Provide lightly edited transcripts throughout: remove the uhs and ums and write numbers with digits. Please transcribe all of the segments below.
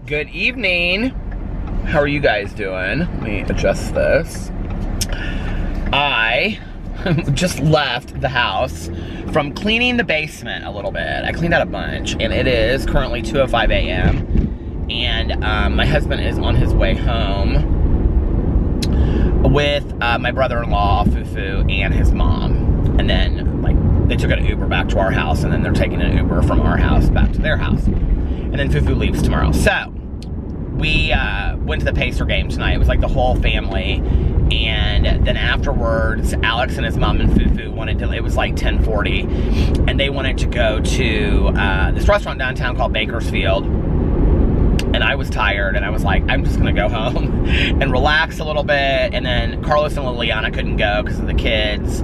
Good evening. How are you guys doing? Let me adjust this. I just left the house from cleaning the basement a little bit. I cleaned out a bunch, and it is currently 2:05 a.m. And my husband is on his way home with my brother-in-law, Fufu, and his mom. And then, like, they took an Uber back to our house, and then they're taking an Uber from our house back to their house. And then Fufu leaves tomorrow. So, we went to the Pacer game tonight. It was like the whole family. And then afterwards, Alex and his mom and Fufu wanted to, it was like 10:40, and they wanted to go to this restaurant downtown called Bakersfield. And I was tired, and I was like, I'm just gonna go home and relax a little bit. And then Carlos and Liliana couldn't go because of the kids.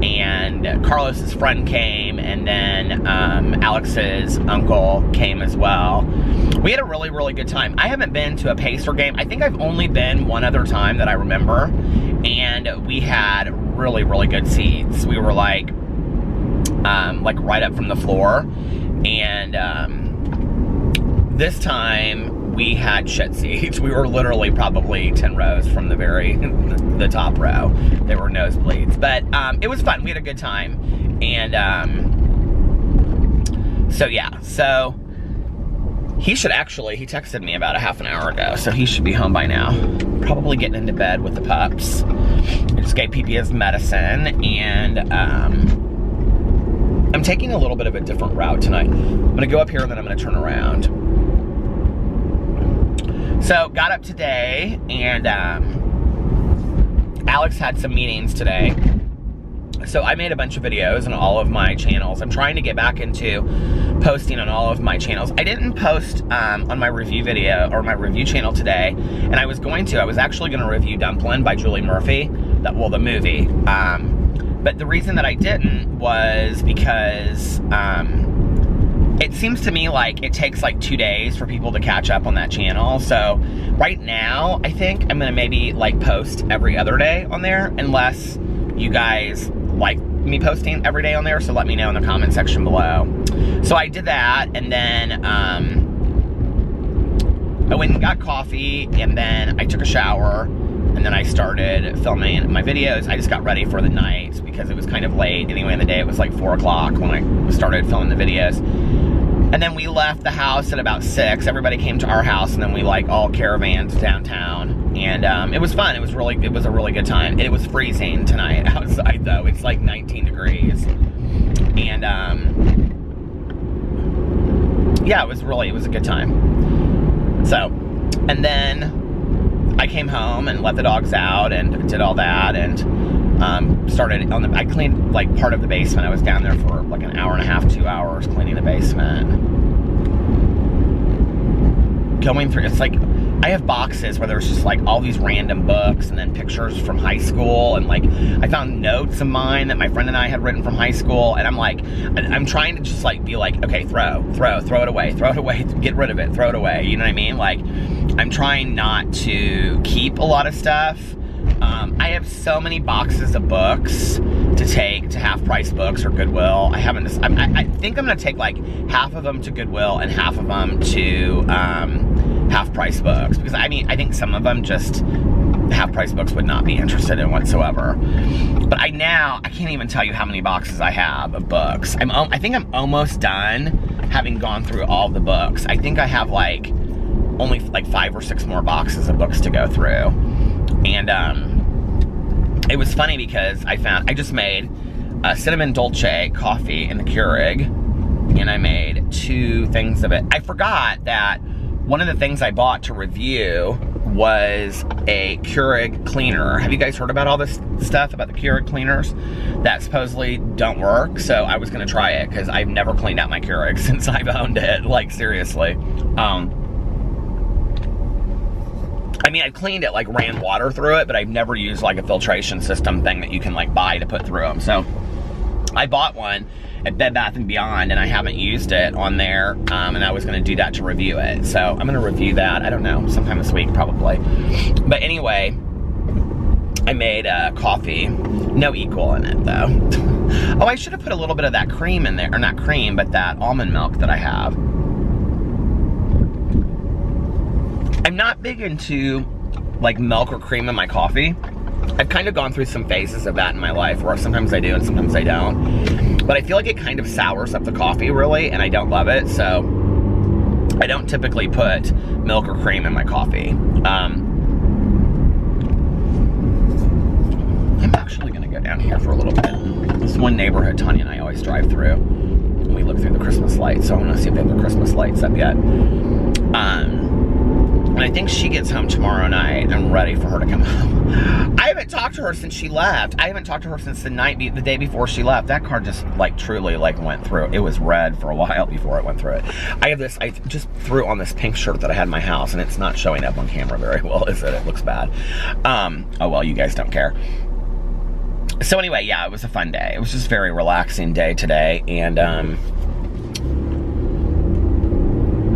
And Carlos's friend came, and then Alex's uncle came as well. We had a really, really good time. I haven't been to a Pacer game. I think I've only been one other time that I remember. And we had really, really good seats. We were like right up from the floor. And this time we had shit seats. We were literally probably 10 rows from the top row. There were nosebleeds, but it was fun. We had a good time. And so yeah, so he texted me about a half an hour ago, so he should be home by now. Probably getting into bed with the pups. I just gave PP his medicine, and I'm taking a little bit of a different route tonight. I'm gonna go up here, and then I'm gonna turn around. So, got up today, and Alex had some meetings today. So, I made a bunch of videos on all of my channels. I'm trying to get back into posting on all of my channels. I didn't post on my review video, or my review channel today, and I was actually going to review Dumplin' by Julie Murphy, the movie. But the reason that I didn't was because it seems to me like it takes like 2 days for people to catch up on that channel. So right now, I think I'm gonna maybe like post every other day on there, unless you guys like me posting every day on there. So let me know in the comment section below. So I did that, and then I went and got coffee, and then I took a shower, and then I started filming my videos. I just got ready for the night because it was kind of late anyway in the day. It was like 4 o'clock when I started filming the videos. And then we left the house at about 6. Everybody came to our house, and then we like all caravanned downtown. And it was fun. It was a really good time. It was freezing tonight outside though. It's like 19 degrees. And yeah, it was a good time. So, and then I came home and let the dogs out and did all that, and I cleaned like part of the basement. I was down there for like an hour and a half, 2 hours cleaning the basement. Going through, it's like, I have boxes where there's just like all these random books, and then pictures from high school, and like I found notes of mine that my friend and I had written from high school, and I'm like, I'm trying to just like be like, okay, throw it away, get rid of it, throw it away, you know what I mean? Like, I'm trying not to keep a lot of stuff. I have so many boxes of books to take to Half Price Books or Goodwill. I think I'm gonna take like half of them to Goodwill and half of them to Half Price Books, because I mean, I think some of them just Half Price Books would not be interested in whatsoever. But I can't even tell you how many boxes I have of books. I think I'm almost done having gone through all the books. I think I have like only like 5 or 6 more boxes of books to go through. And it was funny because I just made a cinnamon dolce coffee in the Keurig, and I made 2 things of it. I forgot that one of the things I bought to review was a Keurig cleaner. Have you guys heard about all this stuff about the Keurig cleaners that supposedly don't work? So I was gonna try it because I've never cleaned out my Keurig since I've owned it, like seriously. I mean, I cleaned it, like ran water through it, but I've never used like a filtration system thing that you can like buy to put through them. So I bought one at Bed Bath & Beyond, and I haven't used it on there, and I was gonna do that to review it. So I'm gonna review that, I don't know, sometime this week probably. But anyway, I made coffee, no equal in it though. Oh, I should have put a little bit of that cream in there, or not cream, but that almond milk that I have. I'm not big into like milk or cream in my coffee. I've kind of gone through some phases of that in my life where sometimes I do and sometimes I don't. But I feel like it kind of sours up the coffee really, and I don't love it, so I don't typically put milk or cream in my coffee. I'm actually gonna go down here for a little bit. This one neighborhood Tanya and I always drive through, and we look through the Christmas lights, so I wanna see if they have their Christmas lights up yet. And I think she gets home tomorrow night. I'm ready for her to come home. I haven't talked to her since she left. I haven't talked to her since the day before she left. That car just like truly like went through. It was red for a while before it went through it. I just threw on this pink shirt that I had in my house, and it's not showing up on camera very well, is it? It looks bad. Oh well, you guys don't care. So anyway, yeah, it was a fun day. It was just a very relaxing day today, and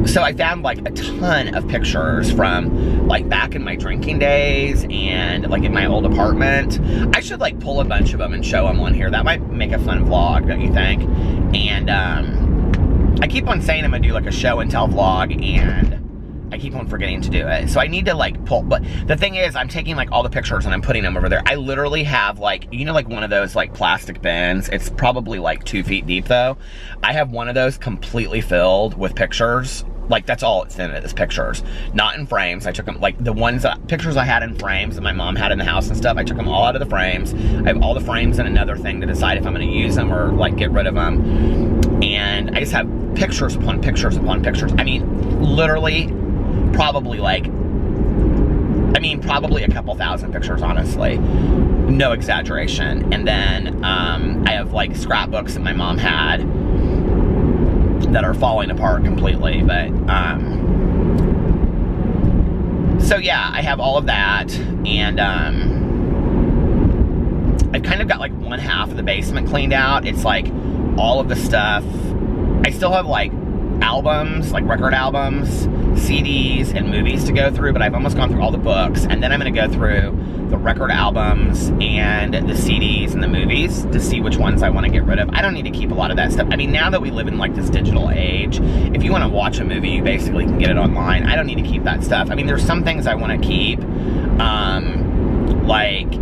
so I found like a ton of pictures from like back in my drinking days and like in my old apartment. I should like pull a bunch of them and show them on here. That might make a fun vlog, don't you think? And I keep on saying I'm gonna do like a show and tell vlog, and I keep on forgetting to do it. So I need to like pull, but the thing is I'm taking like all the pictures and I'm putting them over there. I literally have like, you know, like one of those like plastic bins. It's probably like 2 feet deep though. I have one of those completely filled with pictures. Like that's all it's in it is pictures, not in frames. I took them, like the pictures I had in frames that my mom had in the house and stuff, I took them all out of the frames. I have all the frames in another thing to decide if I'm gonna use them or like get rid of them. And I just have pictures upon pictures upon pictures. I mean, literally, probably a couple thousand pictures, honestly. No exaggeration. And then I have like scrapbooks that my mom had that are falling apart completely, but so yeah, I have all of that, and I've kind of got like one half of the basement cleaned out. It's like all of the stuff. I still have like albums, like record albums, CDs, and movies to go through, but I've almost gone through all the books, and then I'm gonna go through the record albums and the CDs and the movies to see which ones I want to get rid of. I don't need to keep a lot of that stuff. I mean, now that we live in like this digital age, if you want to watch a movie, you basically can get it online. I don't need to keep that stuff. I mean, there's some things I want to keep, like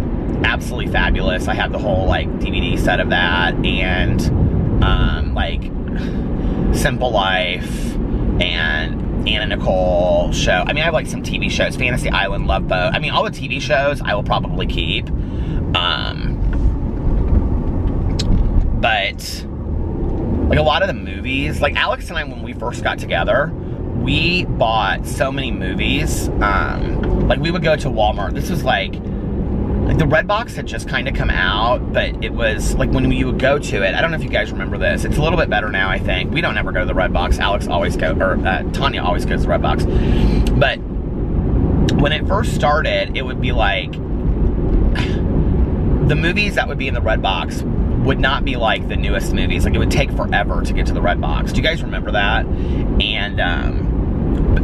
Absolutely Fabulous. I have the whole like DVD set of that, and like Simple Life and Anna Nicole show. I mean, I have like some TV shows, Fantasy Island, Love Boat. I mean, all the TV shows I will probably keep. But like a lot of the movies, like Alex and I, when we first got together, we bought so many movies. Like we would go to Walmart. This was like the Redbox had just kind of come out, but it was like when you would go to it, I don't know if you guys remember this, it's a little bit better now, I think. We don't ever go to the Redbox. Alex always goes, or Tanya always goes to the Redbox. But when it first started, it would be like, the movies that would be in the Redbox would not be like the newest movies. Like it would take forever to get to the Redbox. Do you guys remember that? And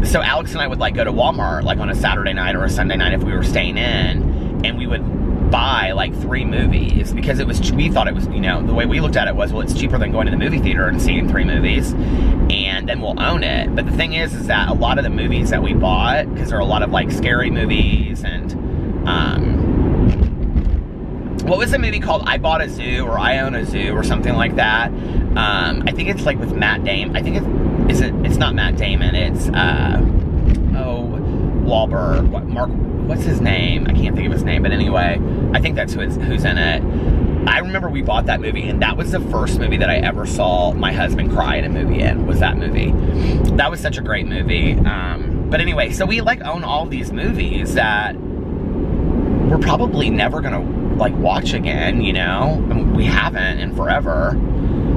so Alex and I would like go to Walmart like on a Saturday night or a Sunday night if we were staying in, and we would buy like 3 movies because it was, we thought it was, you know, the way we looked at it was, well, it's cheaper than going to the movie theater and seeing 3 movies, and then we'll own it. But the thing is that a lot of the movies that we bought, because there are a lot of like scary movies, and what was the movie called? I Bought a Zoo, or I Own a Zoo, or something like that. I think it's like with Matt Damon. I think it's not Matt Damon, it's Wahlberg, what's his name? I can't think of his name, but anyway, I think that's who's in it. I remember we bought that movie, and that was the first movie that I ever saw my husband cry in a movie in, was that movie. That was such a great movie. But anyway, so we like own all these movies that we're probably never gonna like watch again, you know? I mean, we haven't in forever.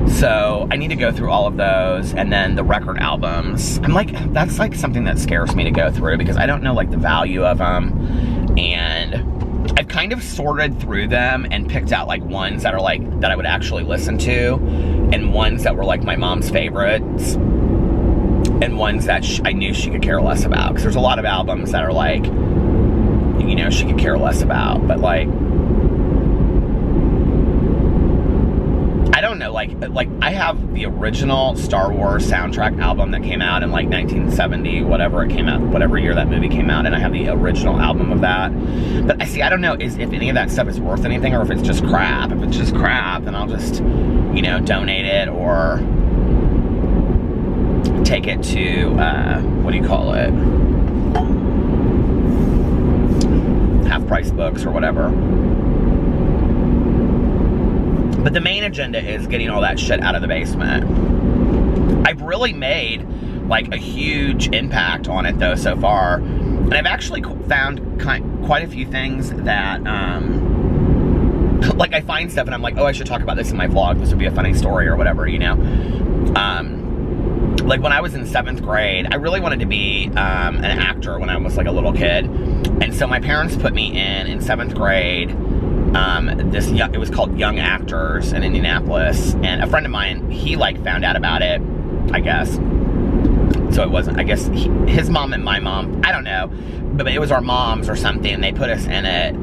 So I need to go through all of those, and then the record albums. I'm like, that's like something that scares me to go through because I don't know like the value of them, and I've kind of sorted through them and picked out like ones that are like, that I would actually listen to, and ones that were like my mom's favorites, and ones that I knew she could care less about, because there's a lot of albums that are like, you know, she could care less about, but like, I don't know, like like I have the original Star Wars soundtrack album that came out in like 1970, whatever it came out, whatever year that movie came out, and I have the original album of that. But I see, I don't know if any of that stuff is worth anything or if it's just crap. If it's just crap, then I'll just, you know, donate it or take it to, what do you call it? Half price books or whatever. But the main agenda is getting all that shit out of the basement. I've really made like a huge impact on it though so far. And I've actually found quite a few things that, like I find stuff and I'm like, oh, I should talk about this in my vlog. This would be a funny story or whatever, you know? Like when I was in 7th grade, I really wanted to be an actor when I was like a little kid. And so my parents put me in 7th grade, it was called Young Actors in Indianapolis, and a friend of mine, he like found out about it, I guess. So it wasn't, I guess, his mom and my mom, I don't know, but it was our moms or something, and they put us in it,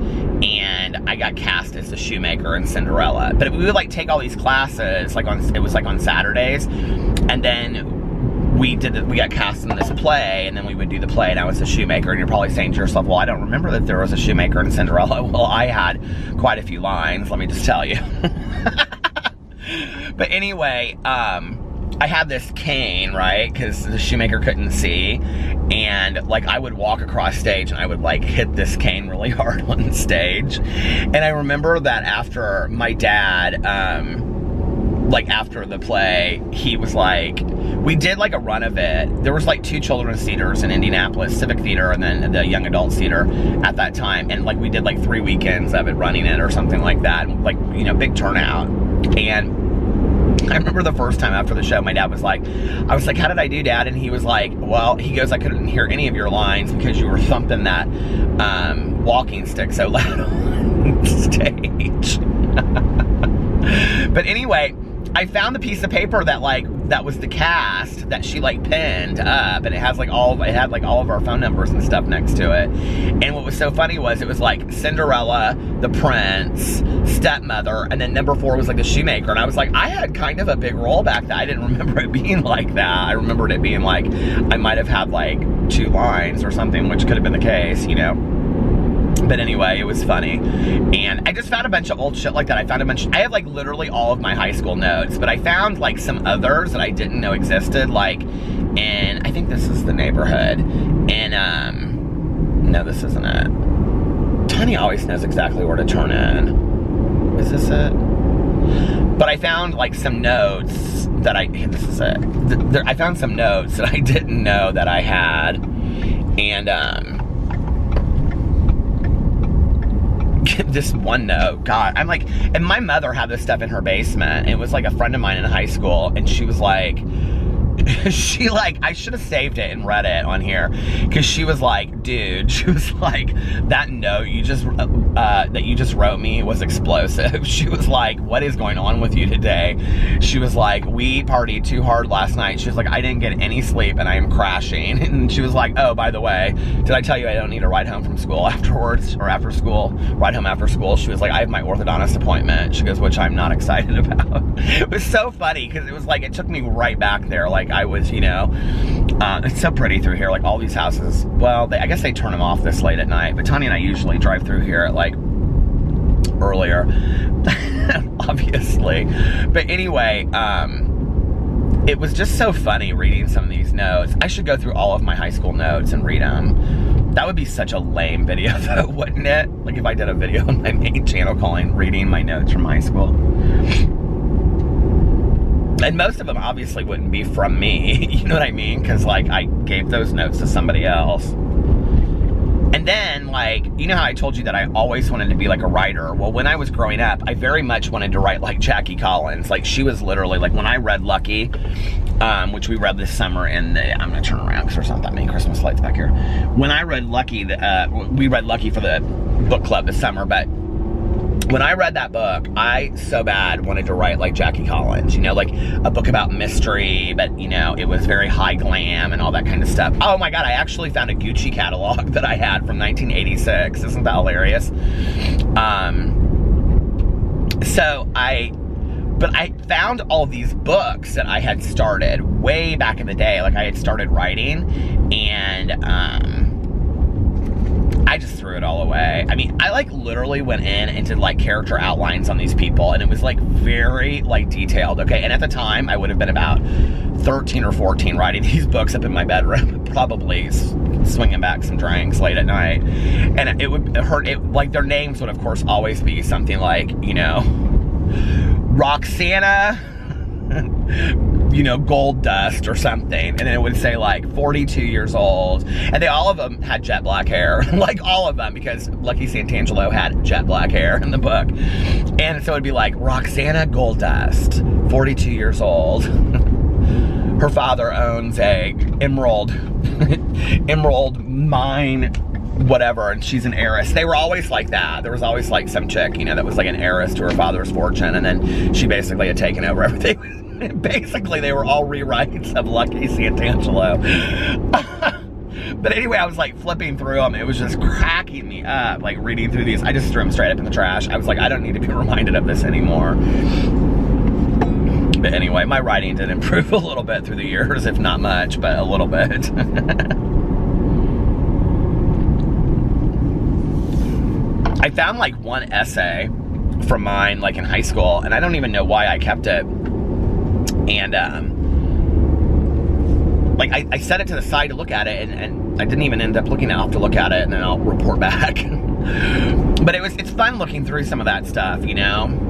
and I got cast as the shoemaker in Cinderella. But we would like take all these classes, like it was like on Saturdays, and then we got cast in this play, and then we would do the play, and I was the shoemaker, and you're probably saying to yourself, well, I don't remember that there was a shoemaker in Cinderella. Well, I had quite a few lines, let me just tell you. But anyway, I had this cane, right, because the shoemaker couldn't see, and like I would walk across stage, and I would like hit this cane really hard on the stage. And I remember that after my dad, like after the play, he was like, we did like a run of it. There was like 2 children's theaters in Indianapolis, Civic Theater and then the Young Adult Theater at that time. And like we did like 3 weekends of it running it or something like that. Like, you know, big turnout. And I remember the first time after the show, my dad was like, I was like, how did I do, Dad? And he was like, well, he goes, I couldn't hear any of your lines because you were thumping that walking stick so loud on stage. But anyway, I found the piece of paper that was the cast that she like pinned up, and it had like all of our phone numbers and stuff next to it. And what was so funny was it was like Cinderella, the Prince, Stepmother, and then number 4 was like the shoemaker. And I was like, I had kind of a big role back then. I didn't remember it being like that. I remembered it being like I might have had like 2 lines or something, which could have been the case, you know. But anyway, it was funny. And I just found a bunch of old shit like that. I have like literally all of my high school notes, but I found like some others that I didn't know existed, like in, I think this is the neighborhood, and no, this isn't it. Tanya always knows exactly where to turn in. Is this it? But I found like some notes that this is it. I found some notes that I didn't know that I had, and this one note, God, I'm like, and my mother had this stuff in her basement. It was like a friend of mine in high school, and she was like, I should have saved it and read it on here, because she was like, dude, she was like, that note that you just wrote me was explosive. She was like, what is going on with you today? She was like, we partied too hard last night. She was like, I didn't get any sleep and I am crashing. And she was like, oh, by the way, did I tell you I don't need a ride home from school afterwards, or after school, ride home after school? She was like, I have my orthodontist appointment. She goes, which I'm not excited about. It was so funny, because it was like, it took me right back there. Like I was, you know, it's so pretty through here. Like all these houses, well, I guess they turn them off this late at night, but Tanya and I usually drive through here at like earlier, obviously. But anyway, it was just so funny reading some of these notes. I should go through all of my high school notes and read them. That would be such a lame video though, wouldn't it? Like if I did a video on my main channel reading my notes from high school. And most of them obviously wouldn't be from me, you know what I mean? Because like I gave those notes to somebody else. And then, like, you know how I told you that I always wanted to be like a writer? Well, when I was growing up, I very much wanted to write like Jackie Collins. Like, she was literally, like, when I read Lucky, which we read this summer in the, I'm gonna turn around because there's not that many Christmas lights back here. When I read Lucky, we read Lucky for the book club this summer, but when I read that book, I so bad wanted to write like Jackie Collins, you know, like a book about mystery, but you know, it was very high glam and all that kind of stuff. Oh my God, I actually found a Gucci catalog that I had from 1986. Isn't that hilarious? So I But I found all these books that I had started way back in the day. Like, I had started writing, and I just threw it all away. I mean, I like literally went in and did like character outlines on these people, and it was like very like detailed, okay? And at the time, I would have been about 13 or 14 writing these books up in my bedroom, probably swinging back some drinks late at night. And it would hurt, like their names would of course always be something like, you know, Roxana, you know, Gold Dust or something, and then it would say like 42 years old, and all of them had jet black hair, like all of them, because Lucky Santangelo had jet black hair in the book. And so it'd be like Roxana Gold Dust, 42 years old. Her father owns a emerald mine, whatever, and she's an heiress. They were always like that. There was always like some chick, you know, that was like an heiress to her father's fortune, and then she basically had taken over everything. Basically, they were all rewrites of Lucky Santangelo. But anyway, I was like flipping through them. It was just cracking me up, like reading through these. I just threw them straight up in the trash. I was like, I don't need to be reminded of this anymore. But anyway, my writing did improve a little bit through the years, if not much, but a little bit. I found like one essay from mine, like in high school, and I don't even know why I kept it. And like I set it to the side to look at it, and I didn't even end up looking at it. I'll have to look at it, and then I'll report back. But it's fun looking through some of that stuff, you know.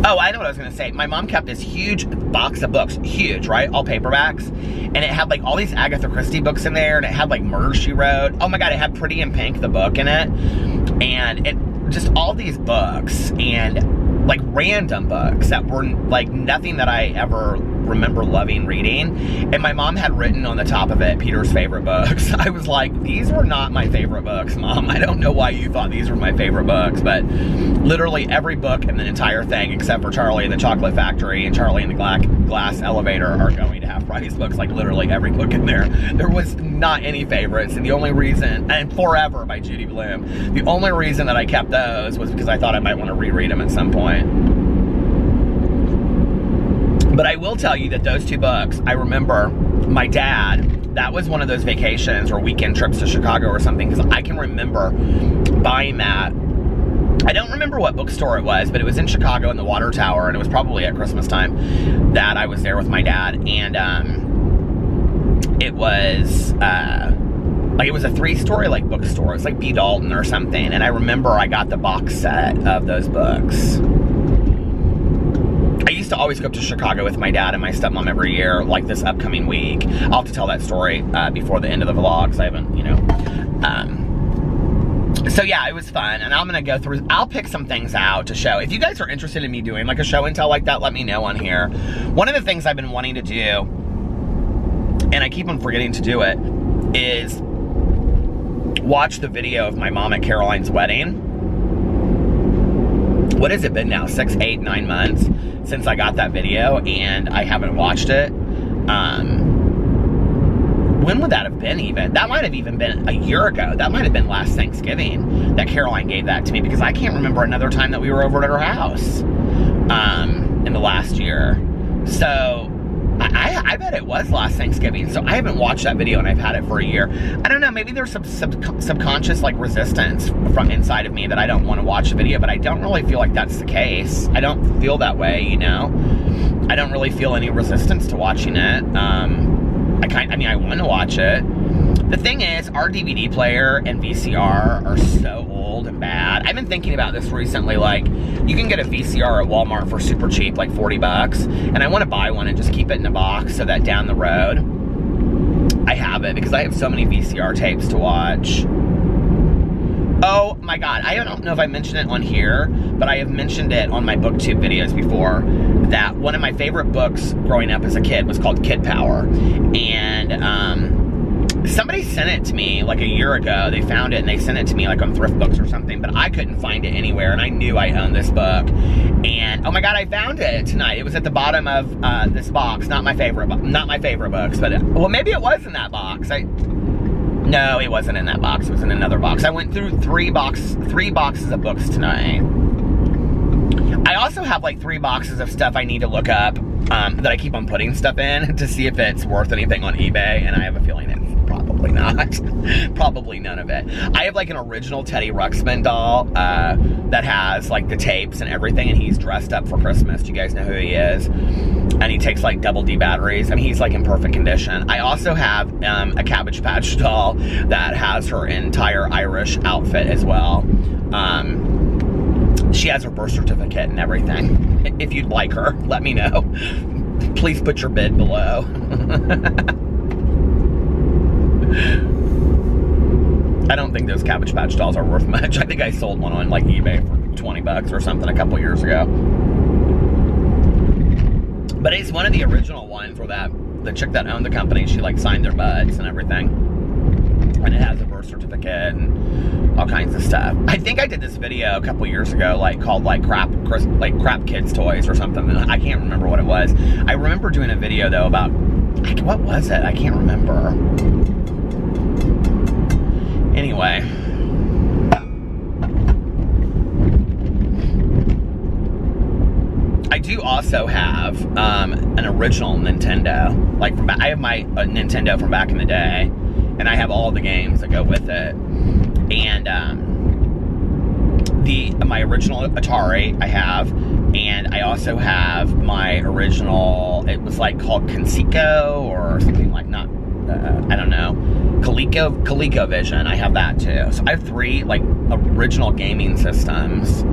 Oh, I know what I was gonna say. My mom kept this huge box of books, huge, right? All paperbacks. And it had like all these Agatha Christie books in there, and it had like Murder, She Wrote. Oh my God, it had Pretty in Pink, the book, in it. And it just all these books, and like random books that were like nothing that I ever remember loving reading. And my mom had written on the top of it, Peter's favorite books. I was like, these were not my favorite books, Mom. I don't know why you thought these were my favorite books, but literally every book in the entire thing, except for Charlie and the Chocolate Factory and Charlie and the Glass Elevator, are going to have price books. Like literally every book in there. There was not any favorites, and the only reason, and Forever by Judy Blume, the only reason that I kept those was because I thought I might want to reread them at some point. But I will tell you that those two books, I remember my dad, that was one of those vacations or weekend trips to Chicago or something, because I can remember buying that. I don't remember what bookstore it was, but it was in Chicago in the Water Tower, and it was probably at Christmas time that I was there with my dad. And it was like, it was a 3-story like bookstore. It's like B. Dalton or something. And I remember I got the box set of those books. I used to always go up to Chicago with my dad and my stepmom every year, like this upcoming week. I'll have to tell that story before the end of the vlog, because I haven't, you know. So yeah, it was fun, and I'm gonna go through, I'll pick some things out to show. If you guys are interested in me doing like a show and tell like that, let me know on here. One of the things I've been wanting to do, and I keep on forgetting to do it, is watch the video of my mom at Caroline's wedding. What has it been now? 6, 8, 9 months since I got that video, and I haven't watched it. When would that have been even? That might have even been a year ago. That might have been last Thanksgiving that Caroline gave that to me, because I can't remember another time that we were over at her house in the last year. So I bet it was last Thanksgiving. So I haven't watched that video, and I've had it for a year. I don't know, maybe there's some subconscious like resistance from inside of me that I don't want to watch the video, but I don't really feel like that's the case. I don't feel that way, you know? I don't really feel any resistance to watching it. I mean, I want to watch it. The thing is, our DVD player and VCR are so old and bad. I've been thinking about this recently, like, you can get a VCR at Walmart for super cheap, like 40 bucks, and I want to buy one and just keep it in a box so that down the road, I have it, because I have so many VCR tapes to watch. Oh my God, I don't know if I mentioned it on here, but I have mentioned it on my BookTube videos before, that one of my favorite books growing up as a kid was called Kid Power. And somebody sent it to me like a year ago. They found it and they sent it to me like on Thrift Books or something, but I couldn't find it anywhere, and I knew I owned this book. And oh my God, I found it tonight. It was at the bottom of this box. Not my favorite books, but well, maybe it was in that box. No, it wasn't in that box. It was in another box. I went through three boxes of books tonight. I also have like 3 boxes of stuff I need to look up that I keep on putting stuff in to see if it's worth anything on eBay, and I have a feeling it's probably not. Probably none of it. I have like an original Teddy Ruxpin doll that has like the tapes and everything, and he's dressed up for Christmas. Do you guys know who he is? And he takes like double D batteries. I mean, he's like in perfect condition. I also have a Cabbage Patch doll that has her entire Irish outfit as well. She has her birth certificate and everything. If you'd like her, let me know. Please put your bid below. I don't think those Cabbage Patch dolls are worth much. I think I sold one on like eBay for 20 bucks or something a couple years ago. But it's one of the original ones where the chick that owned the company, she like signed their butts and everything. And it has a birth certificate and all kinds of stuff. I think I did this video a couple years ago, like called like crap kids toys or something. I can't remember what it was. I remember doing a video though about, what was it? I can't remember. Anyway. I do also have an original Nintendo. Like I have my Nintendo from back in the day, and I have all the games that go with it. And my original Atari I have, and I also have my original, it was like called Conseco or something like, not I don't know, ColecoVision. I have that too. So I have 3 like original gaming systems.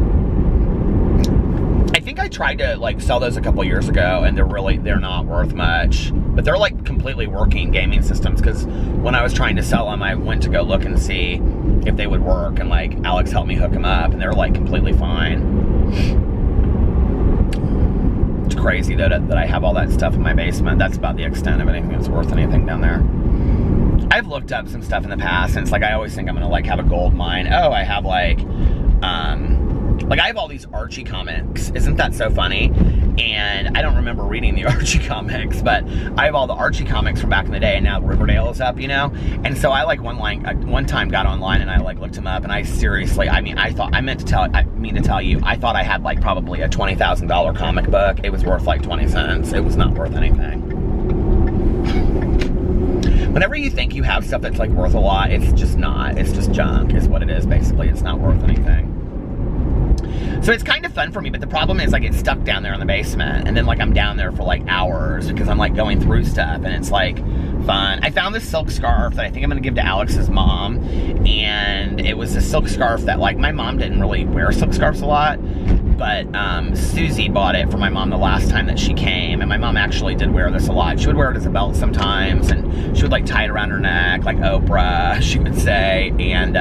I think I tried to like sell those a couple years ago, and they're not worth much, but they're like completely working gaming systems, because when I was trying to sell them, I went to go look and see if they would work, and like Alex helped me hook them up, and they're like completely fine. It's crazy though that I have all that stuff in my basement. That's about the extent of anything that's worth anything down there. I've looked up some stuff in the past, and it's like I always think I'm gonna like have a gold mine. Oh, I have like I have all these Archie comics. Isn't that so funny? And I don't remember reading the Archie comics, but I have all the Archie comics from back in the day, and now Riverdale is up, you know? And so I like one time got online and I like looked them up, and I seriously, I mean, I mean to tell you, I thought I had like probably a $20,000 comic book. It was worth like 20 cents. It was not worth anything. Whenever you think you have stuff that's like worth a lot, it's just not. It's just junk is what it is, basically. It's not worth anything. So it's kind of fun for me, but the problem is I get stuck down there in the basement, and then like I'm down there for like hours because I'm like going through stuff, and it's like fun. I found this silk scarf that I think I'm gonna give to Alex's mom, and it was a silk scarf that like my mom didn't really wear silk scarves a lot, but Susie bought it for my mom the last time that she came, and my mom actually did wear this a lot. She would wear it as a belt sometimes, and she would like tie it around her neck like Oprah, she would say. And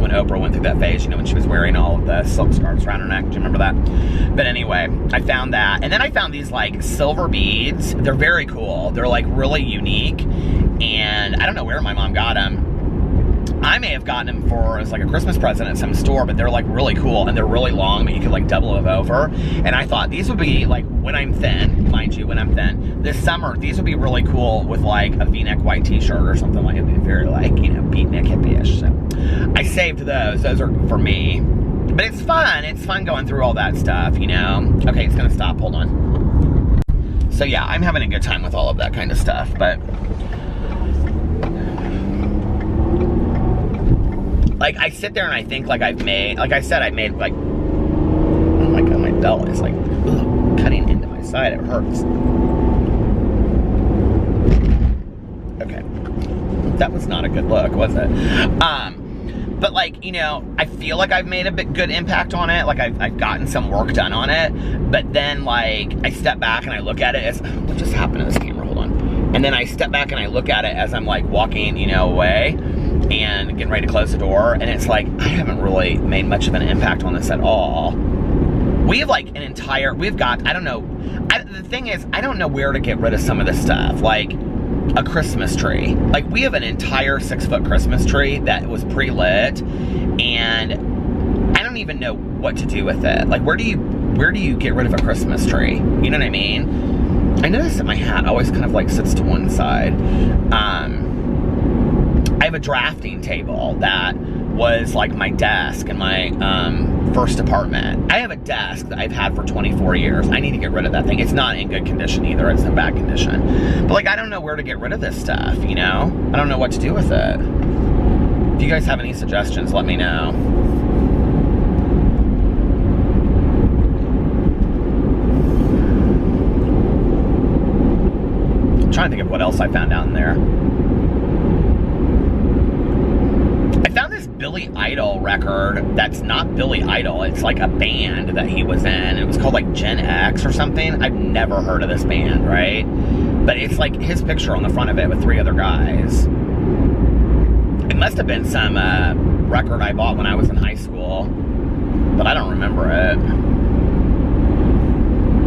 when Oprah went through that phase, you know, when she was wearing all of the silk scarves around her neck. Do you remember that? But anyway, I found that, and then I found these like silver beads. They're very cool. They're like really unique, and I don't know where my mom got them. I may have gotten them for as like a Christmas present at some store, but they're like really cool, and they're really long, but you could like double them over. And I thought these would be like, when I'm thin, mind you, when I'm thin, this summer, these would be really cool with like a V-neck white t-shirt or something like, it'd be very like, you know, beatnik hippie-ish. So I saved those. Those are for me. But it's fun. It's fun going through all that stuff, you know. Okay, it's gonna stop. Hold on. So yeah, I'm having a good time with all of that kind of stuff, but like I sit there and I think like I've made, like I said, I made like, oh my god, my belt is like cutting into my side. It hurts. Okay, that was not a good look, was it? But like, you know, I feel like I've made a good impact on it. Like I've gotten some work done on it. But then like I step back and I look at it as, what just happened to this camera? Hold on. And then I step back and I look at it as I'm like walking, you know, away and getting ready to close the door. And it's like, I haven't really made much of an impact on this at all. We have like an entire, we've got, I don't know. The thing is, I don't know where to get rid of some of this stuff. Like a Christmas tree. Like we have an entire 6-foot Christmas tree that was pre-lit, and I don't even know what to do with it. Like where do you get rid of a Christmas tree? You know what I mean? I notice that my hat always kind of like sits to one side. I have a drafting table that was like my desk in my first apartment. I have a desk that I've had for 24 years. I need to get rid of that thing. It's not in good condition either. It's in bad condition. But like, I don't know where to get rid of this stuff, you know? I don't know what to do with it. If you guys have any suggestions, let me know. I'm trying to think of what else I found down there. I found this Billy Idol record that's not Billy Idol. It's like a band that he was in. It was called like Gen X or something. I've never heard of this band, right? But it's like his picture on the front of it with 3 other guys. It must have been some record I bought when I was in high school, but I don't remember it.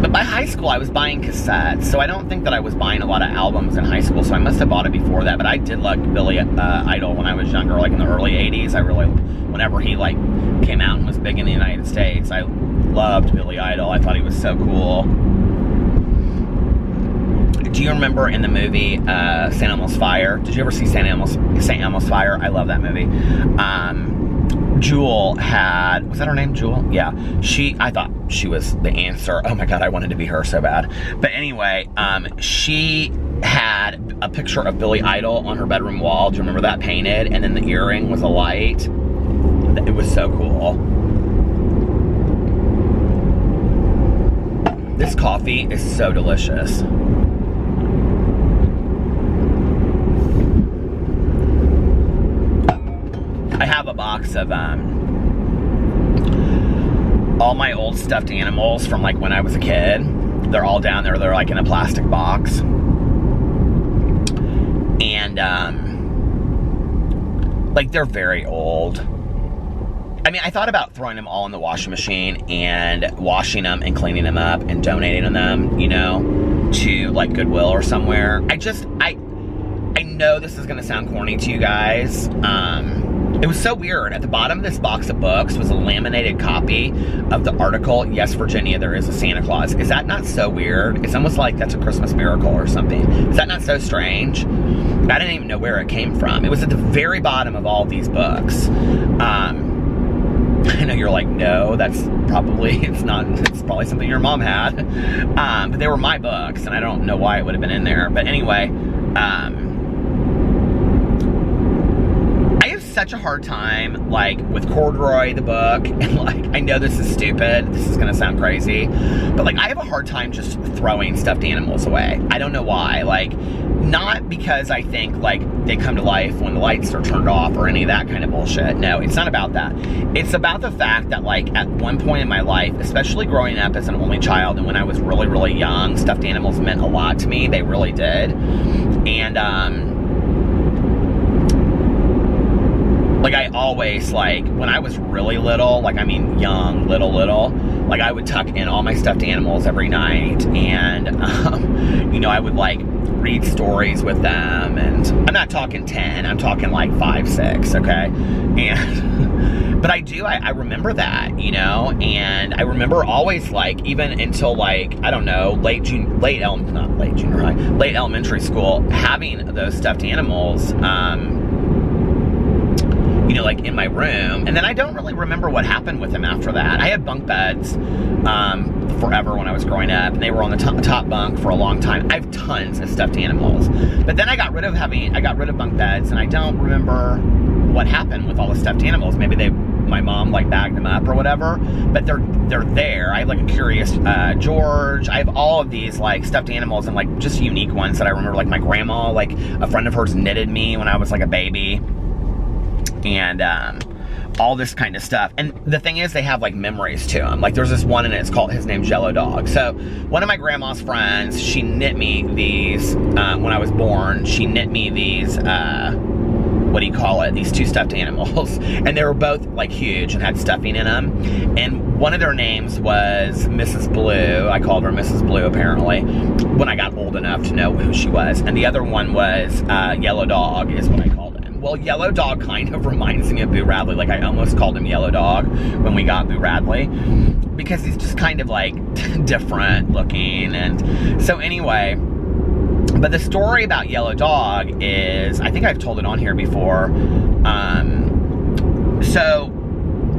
But by high school, I was buying cassettes, so I don't think that I was buying a lot of albums in high school, so I must have bought it before that. But I did like Billy Idol when I was younger, like in the early 80s. I really, whenever he like came out and was big in the United States, I loved Billy Idol. I thought he was so cool. Do you remember in the movie St. Elmo's Fire? Did you ever see St. Elmo's Fire? I love that movie. Jewel had, was that her name, Jewel? Yeah, I thought she was the answer. Oh my God, I wanted to be her so bad. But anyway, she had a picture of Billy Idol on her bedroom wall. Do you remember that, painted? And then the earring was a light. It was so cool. This coffee is so delicious. I have a box of all my old stuffed animals from like when I was a kid. They're all down there. They're like in a plastic box. And like they're very old. I mean, I thought about throwing them all in the washing machine and washing them and cleaning them up and donating them, you know, to like Goodwill or somewhere. I know this is gonna sound corny to you guys. It was so weird. At the bottom of this box of books was a laminated copy of the article, Yes, Virginia, There is a Santa Claus. Is that not so weird? It's almost like that's a Christmas miracle or something. Is that not so strange? I didn't even know where it came from. It was at the very bottom of all these books. I know you're like, no, that's probably, it's probably something your mom had. But they were my books, and I don't know why it would have been in there. But anyway, such a hard time, like, with Corduroy, the book, and, like, I know this is stupid, this is gonna sound crazy, but, like, I have a hard time just throwing stuffed animals away. I don't know why. Like, not because I think, like, they come to life when the lights are turned off or any of that kind of bullshit. No, it's not about that. It's about the fact that, like, at one point in my life, especially growing up as an only child and when I was really, really young, stuffed animals meant a lot to me. They really did. And, like, I always, like, when I was really little, like, I mean, young, little, like, I would tuck in all my stuffed animals every night, and, you know, I would, like, read stories with them, and I'm not talking 10, I'm talking, like, 5, 6, okay? And, but I remember that, you know, and I remember always, like, even until, like, I don't know, late elementary school, having those stuffed animals, you know, like in my room. And then I don't really remember what happened with them after that. I had bunk beds forever when I was growing up, and they were on the top bunk for a long time. I have tons of stuffed animals. But then I got rid of bunk beds, and I don't remember what happened with all the stuffed animals. Maybe my mom like bagged them up or whatever, but they're there. I have like a Curious George. I have all of these like stuffed animals, and like just unique ones that I remember. Like my grandma, like a friend of hers knitted me when I was like a baby. And all this kind of stuff. And the thing is, they have like memories to them. Like there's this one, and his name's Yellow Dog. So one of my grandma's friends, she knit me these when I was born. She knit me these what do you call it? These 2 stuffed animals, and they were both like huge and had stuffing in them. And one of their names was Mrs. Blue. I called her Mrs. Blue apparently when I got old enough to know who she was. And the other one was Yellow Dog, is what I called it. Well, Yellow Dog kind of reminds me of Boo Radley. Like, I almost called him Yellow Dog when we got Boo Radley, because he's just kind of, like, different looking. And so anyway, but the story about Yellow Dog is, I think I've told it on here before, So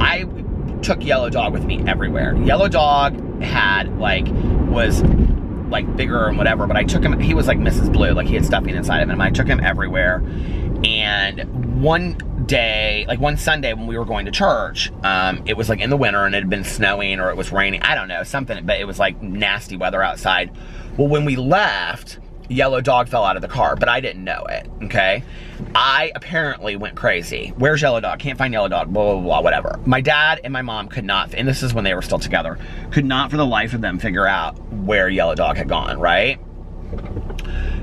I took Yellow Dog with me everywhere. Yellow Dog was bigger and whatever, but I took him, he was like Mrs. Blue, like he had stuffing inside of him. I took him everywhere. And one day, like one Sunday when we were going to church, it was like in the winter and it had been snowing or it was raining, I don't know, something, but it was like nasty weather outside. Well, when we left, Yellow Dog fell out of the car, but I didn't know it, okay? I apparently went crazy. Where's Yellow Dog? Can't find Yellow Dog, blah, blah, blah, whatever. My dad and my mom could not, and this is when they were still together, could not for the life of them figure out where Yellow Dog had gone, right?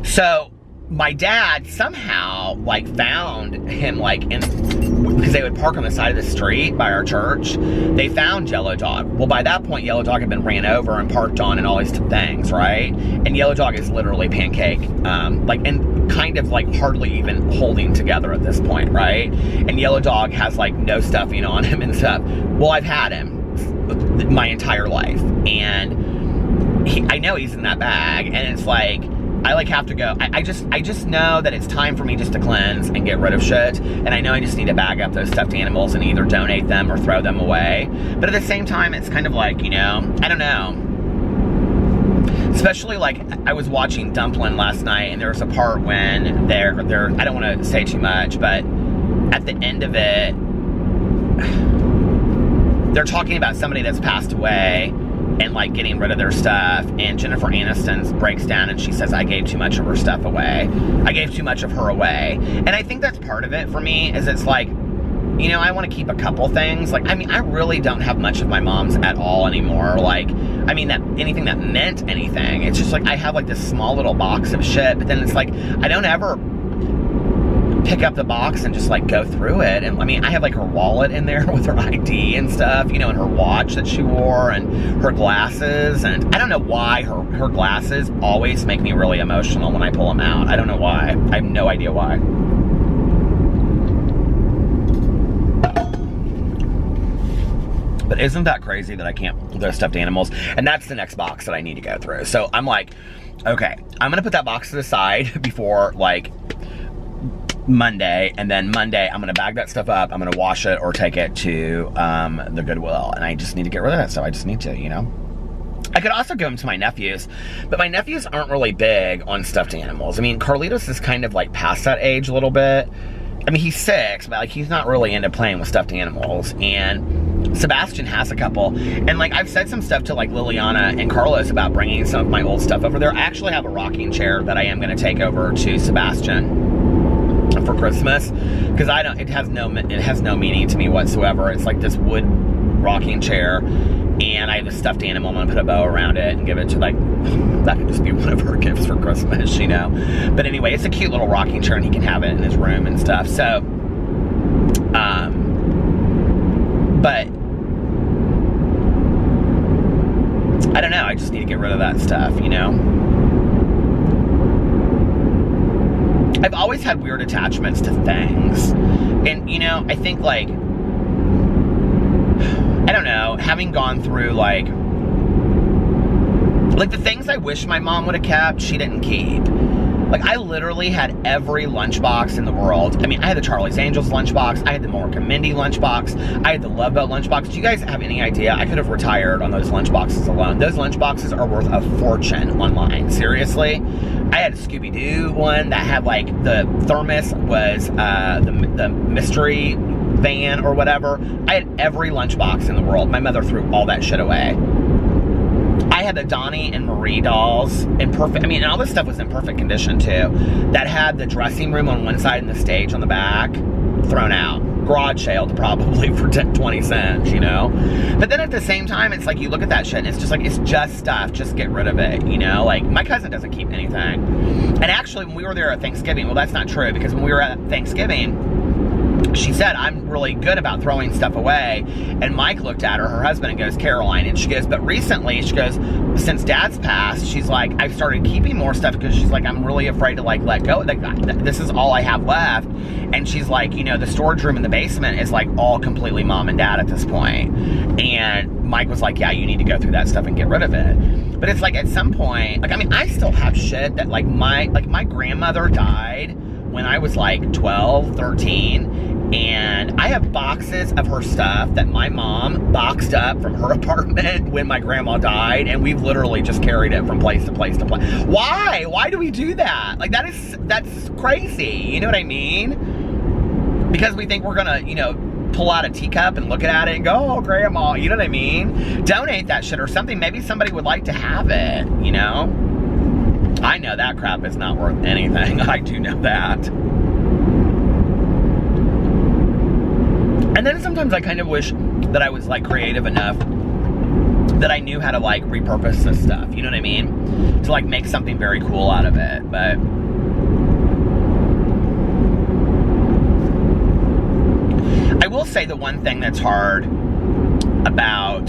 So my dad somehow like found him like because they would park on the side of the street by our church. They found Yellow Dog. Well, by that point, Yellow Dog had been ran over and parked on and all these things, right? And Yellow Dog is literally pancake, and kind of like hardly even holding together at this point, right? And Yellow Dog has like no stuffing on him and stuff. Well, I've had him my entire life, and I know he's in that bag, and it's like, I like have to go. I just know that it's time for me just to cleanse and get rid of shit. And I know I just need to bag up those stuffed animals and either donate them or throw them away. But at the same time, it's kind of like, you know, I don't know. Especially like I was watching Dumpling last night, and there was a part when they're I don't want to say too much, but at the end of it, they're talking about somebody that's passed away and like getting rid of their stuff, and Jennifer Aniston breaks down and she says, I gave too much of her stuff away. I gave too much of her away. And I think that's part of it for me, is it's like, you know, I want to keep a couple things. Like, I mean, I really don't have much of my mom's at all anymore. Like, I mean, that anything that meant anything. It's just like, I have like this small little box of shit, but then it's like, I don't ever pick up the box and just like go through it. And I mean, I have like her wallet in there with her ID and stuff, you know, and her watch that she wore and her glasses. And I don't know why her glasses always make me really emotional when I pull them out. I don't know why. I have no idea why. But isn't that crazy that I can't, those stuffed animals? And that's the next box that I need to go through. So I'm like, okay, I'm gonna put that box to the side before like Monday, and then Monday I'm gonna bag that stuff up, I'm gonna wash it or take it to the Goodwill, and I just need to get rid of that stuff. I just need to, you know. I could also give them to my nephews, but my nephews aren't really big on stuffed animals. I mean, Carlitos is kind of like past that age a little bit. I mean, he's 6, but like he's not really into playing with stuffed animals, and Sebastian has a couple. And like I've said some stuff to like Liliana and Carlos about bringing some of my old stuff over there. I actually have a rocking chair that I am going to take over to Sebastian for Christmas, because it has no meaning to me whatsoever. It's like this wood rocking chair, and I have a stuffed animal. I'm gonna put a bow around it and give it to, like, that could just be one of her gifts for Christmas, you know. But anyway, it's a cute little rocking chair, and he can have it in his room and stuff. So but I don't know, I just need to get rid of that stuff, you know. I've always had weird attachments to things. And, you know, I think, like, I don't know, having gone through, like the things I wish my mom would have kept, she didn't keep. Like, I literally had every lunchbox in the world. I mean, I had the Charlie's Angels lunchbox. I had the Mork and Mindy lunchbox. I had the Love Boat lunchbox. Do you guys have any idea? I could have retired on those lunchboxes alone. Those lunchboxes are worth a fortune online. Seriously. I had a Scooby-Doo one that had, like, the thermos was the mystery van or whatever. I had every lunchbox in the world. My mother threw all that shit away. I had the Donnie and Marie dolls in perfect, I mean, and all this stuff was in perfect condition too. That had the dressing room on one side and the stage on the back, thrown out. Garage sale probably for 20 cents, you know? But then at the same time, it's like, you look at that shit and it's just like, it's just stuff, just get rid of it, you know? Like, my cousin doesn't keep anything. And actually, when we were there at Thanksgiving, well, that's not true, because when we were at Thanksgiving, she said, I'm really good about throwing stuff away. And Mike looked at her husband, and goes, Caroline, and she goes, but recently, she goes, since Dad's passed, she's like, I've started keeping more stuff, because she's like, I'm really afraid to, like, let go. Like, this is all I have left. And she's like, you know, the storage room in the basement is, like, all completely Mom and Dad at this point. And Mike was like, yeah, you need to go through that stuff and get rid of it. But it's like, at some point, like, I mean, I still have shit that, like, my grandmother died when I was like 12, 13, And I have boxes of her stuff that my mom boxed up from her apartment when my grandma died, and we've literally just carried it from place to place to place. Why? Why do we do that? Like, that's crazy. You know what I mean? Because we think we're gonna, you know, pull out a teacup and look at it and go, oh, grandma, you know what I mean? Donate that shit or something. Maybe somebody would like to have it, you know? I know that crap is not worth anything. I do know that. And then sometimes I kind of wish that I was like creative enough that I knew how to like repurpose this stuff, you know what I mean? To like make something very cool out of it, but I will say the one thing that's hard about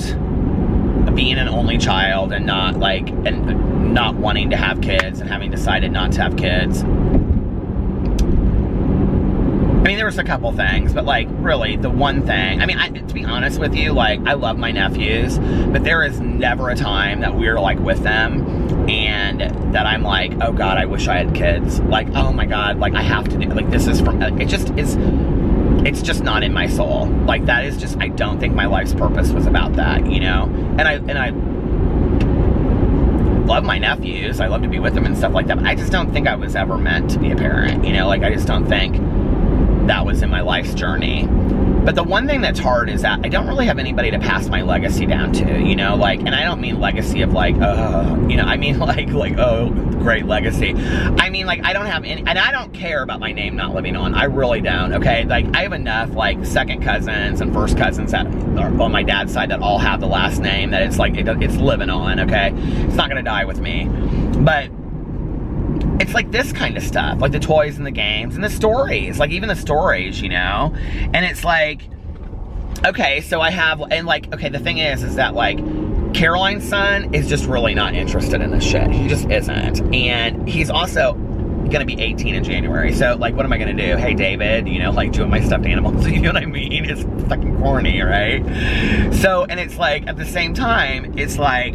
being an only child and not wanting to have kids and having decided not to have kids. I mean, there was a couple things, but like really the one thing, I mean, to be honest with you, like I love my nephews, but there is never a time that we're like with them and that I'm like, oh God, I wish I had kids. Like, oh my God, like I have to do, like this is from, it just is, it's just not in my soul. Like that is just, I don't think my life's purpose was about that, you know? And I love my nephews. I love to be with them and stuff like that. But I just don't think I was ever meant to be a parent, you know? Like I just don't think that was in my life's journey. But the one thing that's hard is that I don't really have anybody to pass my legacy down to, you know, like, and I don't mean legacy of like, you know, I mean like, oh, great legacy. I mean, like, I don't have any, and I don't care about my name not living on. I really don't, okay? Like, I have enough, like, second cousins and first cousins that are on my dad's side that all have the last name that it's like, it's living on, okay? It's not gonna die with me. But it's like this kind of stuff, like the toys and the games and the stories, like even the stories, you know? And it's like, okay, so I have, and like, okay, the thing is that like, Caroline's son is just really not interested in this shit. He just isn't. And he's also gonna be 18 in January. So like, what am I gonna do? Hey, David, you know, like doing my stuffed animals, you know what I mean? It's fucking corny, right? So, and it's like, at the same time, it's like,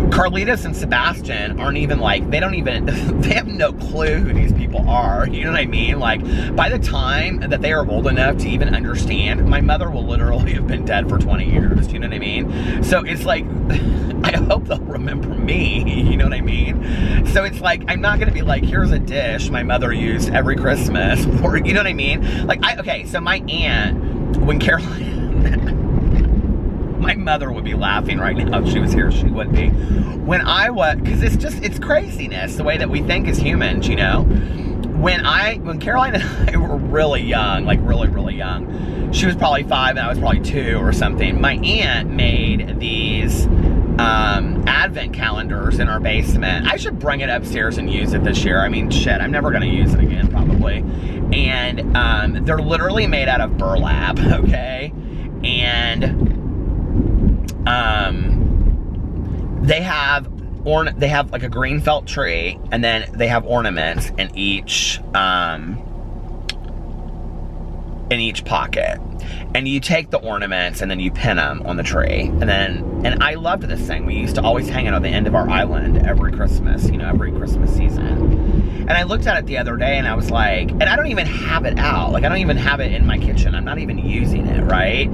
Carlitos and Sebastian aren't even like, they have no clue who these people are, you know what I mean? Like, by the time that they are old enough to even understand, my mother will literally have been dead for 20 years, you know what I mean? So it's like, I hope they'll remember me, you know what I mean? So it's like, I'm not gonna be like, here's a dish my mother used every Christmas, or, you know what I mean? Like, okay, so my aunt, when Caroline, my mother would be laughing right now if she was here. She would be. When I was, because it's craziness, the way that we think as humans, you know? When Caroline and I were really young, like really, really young, she was probably 5 and I was probably 2 or something. My aunt made these advent calendars in our basement. I should bring it upstairs and use it this year. I mean, shit, I'm never gonna use it again, probably. And they're literally made out of burlap, okay? And they have like a green felt tree, and then they have ornaments in each pocket. And you take the ornaments and then you pin them on the tree. And I loved this thing. We used to always hang it on the end of our island every Christmas, you know, every Christmas season. And I looked at it the other day and I was like, and I don't even have it out. Like, I don't even have it in my kitchen. I'm not even using it, right?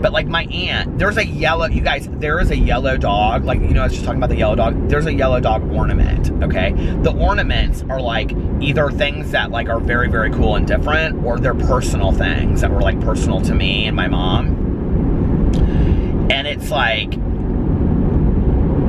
But like my aunt, there's a yellow, you guys, there is a yellow dog. Like, you know, I was just talking about the yellow dog. There's a yellow dog ornament, okay? The ornaments are like either things that like are very, very cool and different, or they're personal things that were like personal to me and my mom. And it's like,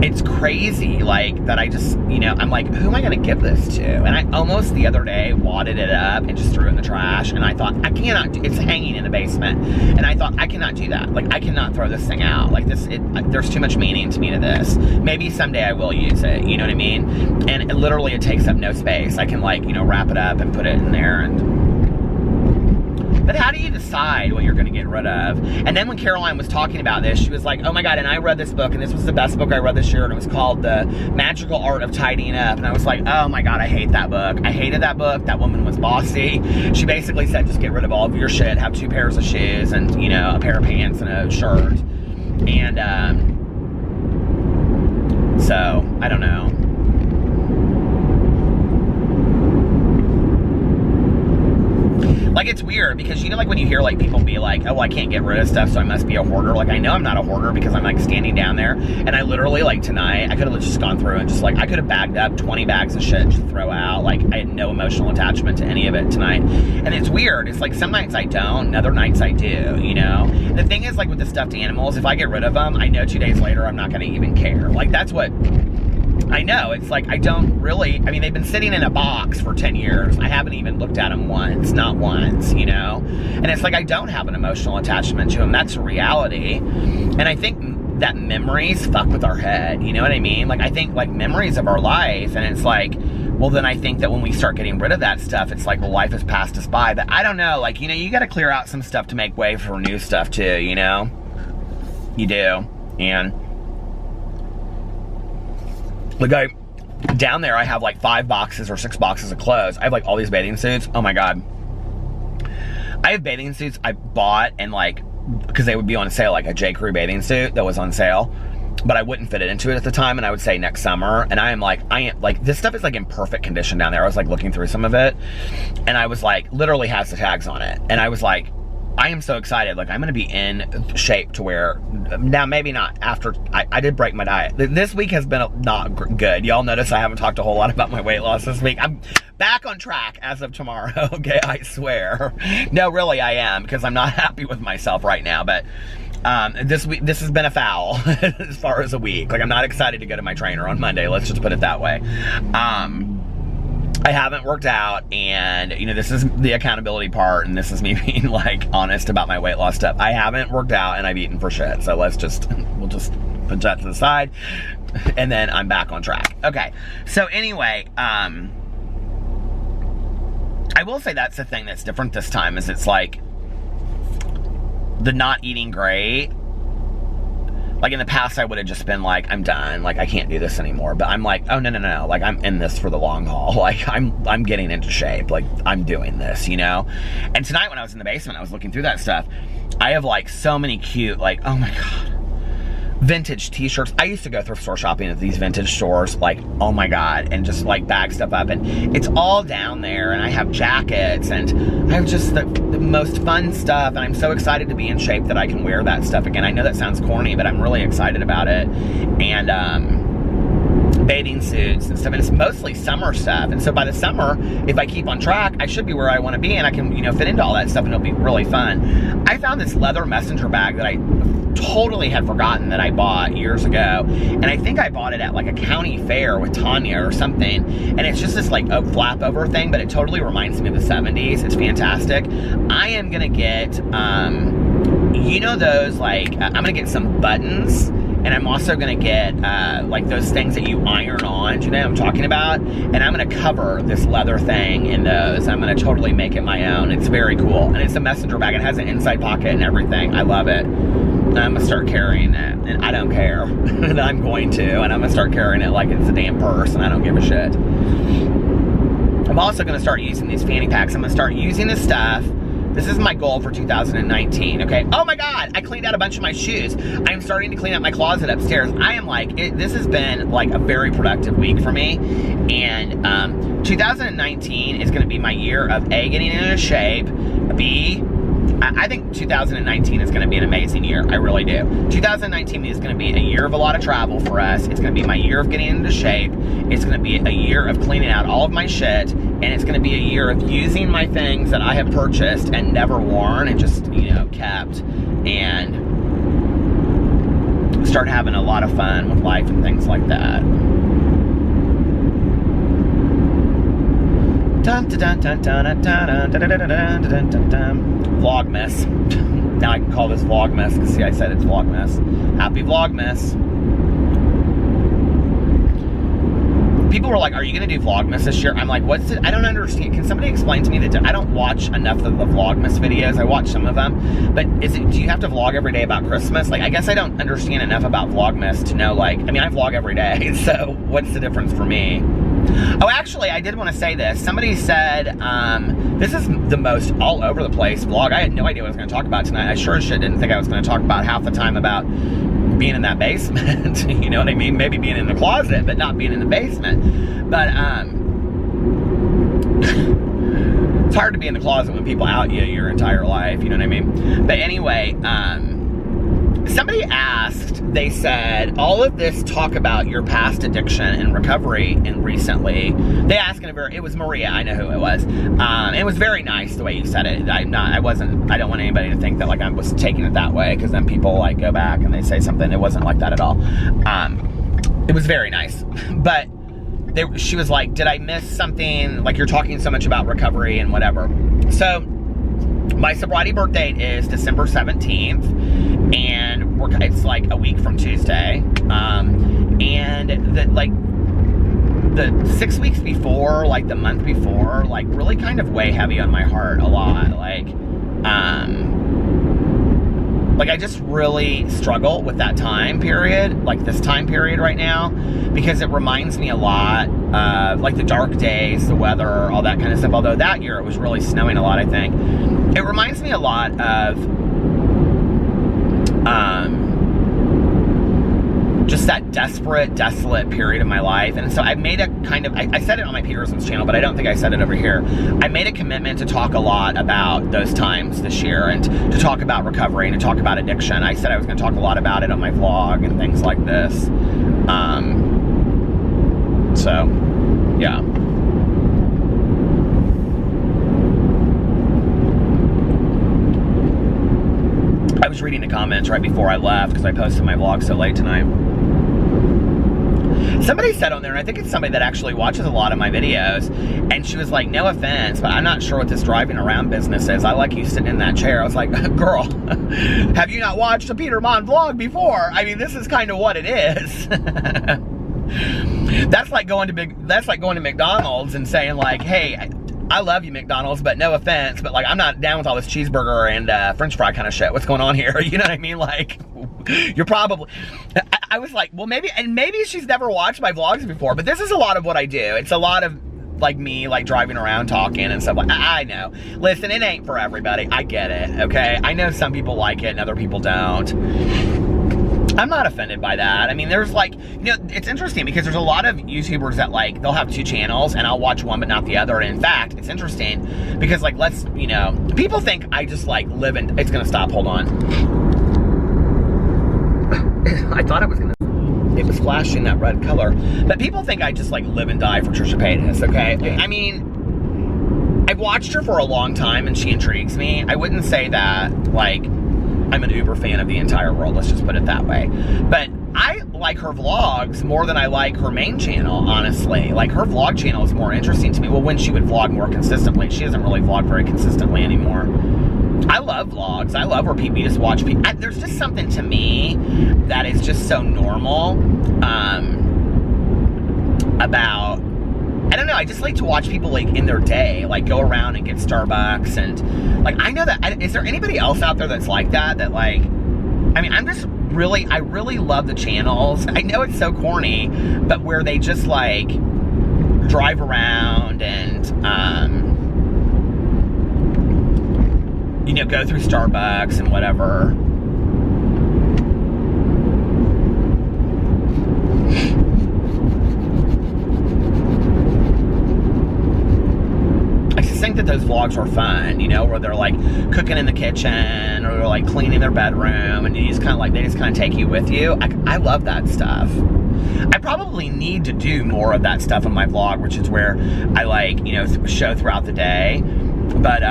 it's crazy, like, that I just, you know, I'm like, who am I gonna give this to? And I almost the other day wadded it up and just threw it in the trash, and I thought, I cannot it's hanging in the basement, and I thought, I cannot do that. Like, I cannot throw this thing out. Like, there's too much meaning to me to this. Maybe someday I will use it, you know what I mean? And it takes up no space. I can, like, you know, wrap it up and put it in there, and but how do you decide what you're going to get rid of? And then when Caroline was talking about this, she was like, oh my God, and I read this book, and this was the best book I read this year, and it was called The Magical Art of Tidying Up. And I was like, oh my God, I hate that book. I hated that book. That woman was bossy. She basically said, just get rid of all of your shit, have 2 pairs of shoes, and, you know, a pair of pants and a shirt. And, so, I don't know. Like, it's weird because, you know, like when you hear like people be like, oh, well, I can't get rid of stuff, so I must be a hoarder. Like, I know I'm not a hoarder because I'm like standing down there, and I literally, like, tonight, I could have just gone through and just like, I could have bagged up 20 bags of shit to throw out. Like, I had no emotional attachment to any of it tonight. And it's weird. It's like some nights I don't, and other nights I do, you know? And the thing is, like with the stuffed animals, if I get rid of them, I know 2 days later I'm not gonna even care. Like, that's what I know. It's like, I don't really, I mean, they've been sitting in a box for 10 years. I haven't even looked at them once, not once, you know? And it's like, I don't have an emotional attachment to them. That's a reality. And I think that memories fuck with our head, you know what I mean? Like, I think, like, memories of our life, and it's like, well, then I think that when we start getting rid of that stuff, it's like, well, life has passed us by. But I don't know, like, you know, you gotta clear out some stuff to make way for new stuff too, you know? You do. And like, down there, I have like 5 boxes or 6 boxes of clothes. I have like all these bathing suits. Oh my God. I have bathing suits I bought, and like, because they would be on sale, like a J. Crew bathing suit that was on sale, but I wouldn't fit it into it at the time, and I would say next summer. And I am like, this stuff is like in perfect condition down there. I was like looking through some of it, and I was like, literally has the tags on it. And I was like, I am so excited. Like, I'm going to be in shape to where, now maybe not after, I did break my diet. This week has been not good. Y'all notice I haven't talked a whole lot about my weight loss this week. I'm back on track as of tomorrow, okay, I swear. No, really, I am, because I'm not happy with myself right now, but this week, this has been a foul as far as a week. Like, I'm not excited to go to my trainer on Monday, let's just put it that way. I haven't worked out, and, you know, this is the accountability part, and this is me being, like, honest about my weight loss stuff. I haven't worked out, and I've eaten for shit, so we'll just put that to the side, and then I'm back on track. Okay, so anyway, I will say that's the thing that's different this time, is it's like, the not eating great. Like, in the past, I would have just been like, I'm done. Like, I can't do this anymore. But I'm like, oh, no. Like, I'm in this for the long haul. Like, I'm getting into shape. Like, I'm doing this, you know? And tonight, when I was in the basement, I was looking through that stuff. I have, like, so many cute, like, oh, my God, vintage t-shirts. I used to go thrift store shopping at these vintage stores, like, oh my God, and just like bag stuff up, and it's all down there, and I have jackets, and I have just the most fun stuff, and I'm so excited to be in shape that I can wear that stuff again. I know that sounds corny, but I'm really excited about it. And bathing suits and stuff, and it's mostly summer stuff. And so by the summer, if I keep on track, I should be where I want to be, and I can, you know, fit into all that stuff, and it'll be really fun. I found this leather messenger bag that I totally had forgotten that I bought years ago, and I think I bought it at like a county fair with Tanya or something, and it's just this like oak flap over thing, but it totally reminds me of the 70s. It's fantastic. I am gonna get you know, those, like, I'm gonna get some buttons, and I'm also gonna get like those things that you iron on. Do you know what I'm talking about? And I'm gonna cover this leather thing in those. I'm gonna totally make it my own. It's very cool, and it's a messenger bag. It has an inside pocket and everything. I love it. And I'm gonna start carrying it, and I don't care. And I'm going to, and I'm gonna start carrying it like it's a damn purse, and I don't give a shit. I'm also gonna start using these fanny packs. I'm gonna start using this stuff. This is my goal for 2019, okay? Oh my God, I cleaned out a bunch of my shoes. I'm starting to clean out my closet upstairs. I am like, this has been like a very productive week for me. And 2019 is gonna be my year of A, getting into shape, B, I think 2019 is going to be an amazing year. I really do. 2019 is going to be a year of a lot of travel for us. It's going to be my year of getting into shape. It's going to be a year of cleaning out all of my shit. And it's going to be a year of using my things that I have purchased and never worn and just, you know, kept. And start having a lot of fun with life and things like that. Vlogmas. Now I can call this Vlogmas, because see, I said it's Vlogmas. Happy Vlogmas. People were like, are you going to do Vlogmas this year? I'm like, what's it? I don't understand. Can somebody explain to me that? I don't watch enough of the Vlogmas videos. I watch some of them. But do you have to vlog every day about Christmas? Like, I guess I don't understand enough about Vlogmas to know, like, I mean, I vlog every day. So what's the difference for me? Oh, actually, I did want to say this. Somebody said, this is the most all over the place vlog. I had no idea what I was going to talk about tonight. I sure as shit didn't think I was going to talk about half the time about being in that basement. You know what I mean? Maybe being in the closet, but not being in the basement. But, it's hard to be in the closet when people out you your entire life, you know what I mean? But anyway, somebody asked, they said, all of this talk about your past addiction and recovery and recently, they asked in a very, it was Maria, I know who it was. It was very nice the way you said it. I don't want anybody to think that like I was taking it that way, because then people like go back and they say something. It wasn't like that at all. It was very nice. But she was like, did I miss something? Like, you're talking so much about recovery and whatever. So my sobriety birth date is December 17th, and it's like a week from Tuesday. And the 6 weeks before, like the month before, like really kind of weigh heavy on my heart a lot. Like I just really struggle with that time period, like this time period right now, because it reminds me a lot of like the dark days, the weather, all that kind of stuff. Although that year it was really snowing a lot, I think. It reminds me a lot of just that desperate, desolate period of my life. And so I made a kind of, I said it on my Peterson's channel, but I don't think I said it over here. I made a commitment to talk a lot about those times this year, and to talk about recovery and to talk about addiction. I said I was going to talk a lot about it on my vlog and things like this. So, yeah. I was reading the comments right before I left because I posted my vlog so late tonight. Somebody said on there, and I think it's somebody that actually watches a lot of my videos, and she was like, no offense, but I'm not sure what this driving around business is. I like you sitting in that chair. I was like, girl, have you not watched a Peter Monn vlog before? I mean, this is kind of what it is. That's like going to McDonald's and saying like, hey, I love you, McDonald's, but no offense, but like I'm not down with all this cheeseburger and French fry kind of shit. What's going on here? You know what I mean? Like, you're probably, I was like, well, maybe she's never watched my vlogs before, but this is a lot of what I do. It's a lot of like me, like driving around talking and stuff. Like, I know. Listen, it ain't for everybody. I get it, okay? I know some people like it and other people don't. I'm not offended by that. I mean, there's like, you know, it's interesting because there's a lot of YouTubers that like, they'll have two channels and I'll watch one but not the other. And in fact, it's interesting because like, you know, people think I just like live in, it's gonna stop, hold on. I thought it was flashing that red color. But people think I just like live and die for Trisha Paytas, okay? I mean, I've watched her for a long time and she intrigues me. I wouldn't say that like, I'm an uber fan of the entire world, let's just put it that way. But I like her vlogs more than I like her main channel, honestly. Like, her vlog channel is more interesting to me. Well, when she would vlog more consistently. She doesn't really vlog very consistently anymore. I love vlogs. I love where people just watch people. There's just something to me that is just so normal about, I don't know, I just like to watch people like in their day, like go around and get Starbucks and like, I know that, is there anybody else out there that's like that? That like, I mean, I really love the channels. I know it's so corny, but where they just like drive around and, you know, go through Starbucks and whatever. I think that those vlogs are fun, you know, where they're like cooking in the kitchen or they're like cleaning their bedroom and you just kind of like, they just kind of take you with you. I love that stuff. I probably need to do more of that stuff on my vlog, which is where I like, you know, show throughout the day. But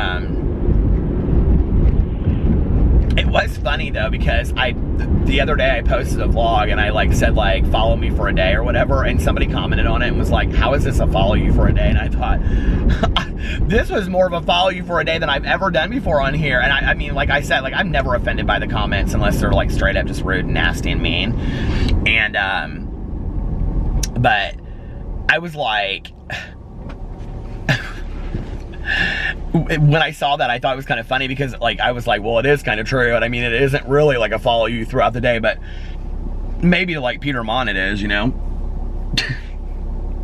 it was funny though, because the other day I posted a vlog and I like said like, follow me for a day or whatever, and somebody commented on it and was like, how is this a follow you for a day? And I thought, this was more of a follow you for a day than I've ever done before on here. And I mean, like I said, like I'm never offended by the comments unless they're like straight up just rude and nasty and mean. And but I was like, when I saw that, I thought it was kind of funny because like I was like, well, it is kind of true. And I mean, it isn't really like a follow you throughout the day, but maybe like Peter Monn it is, you know.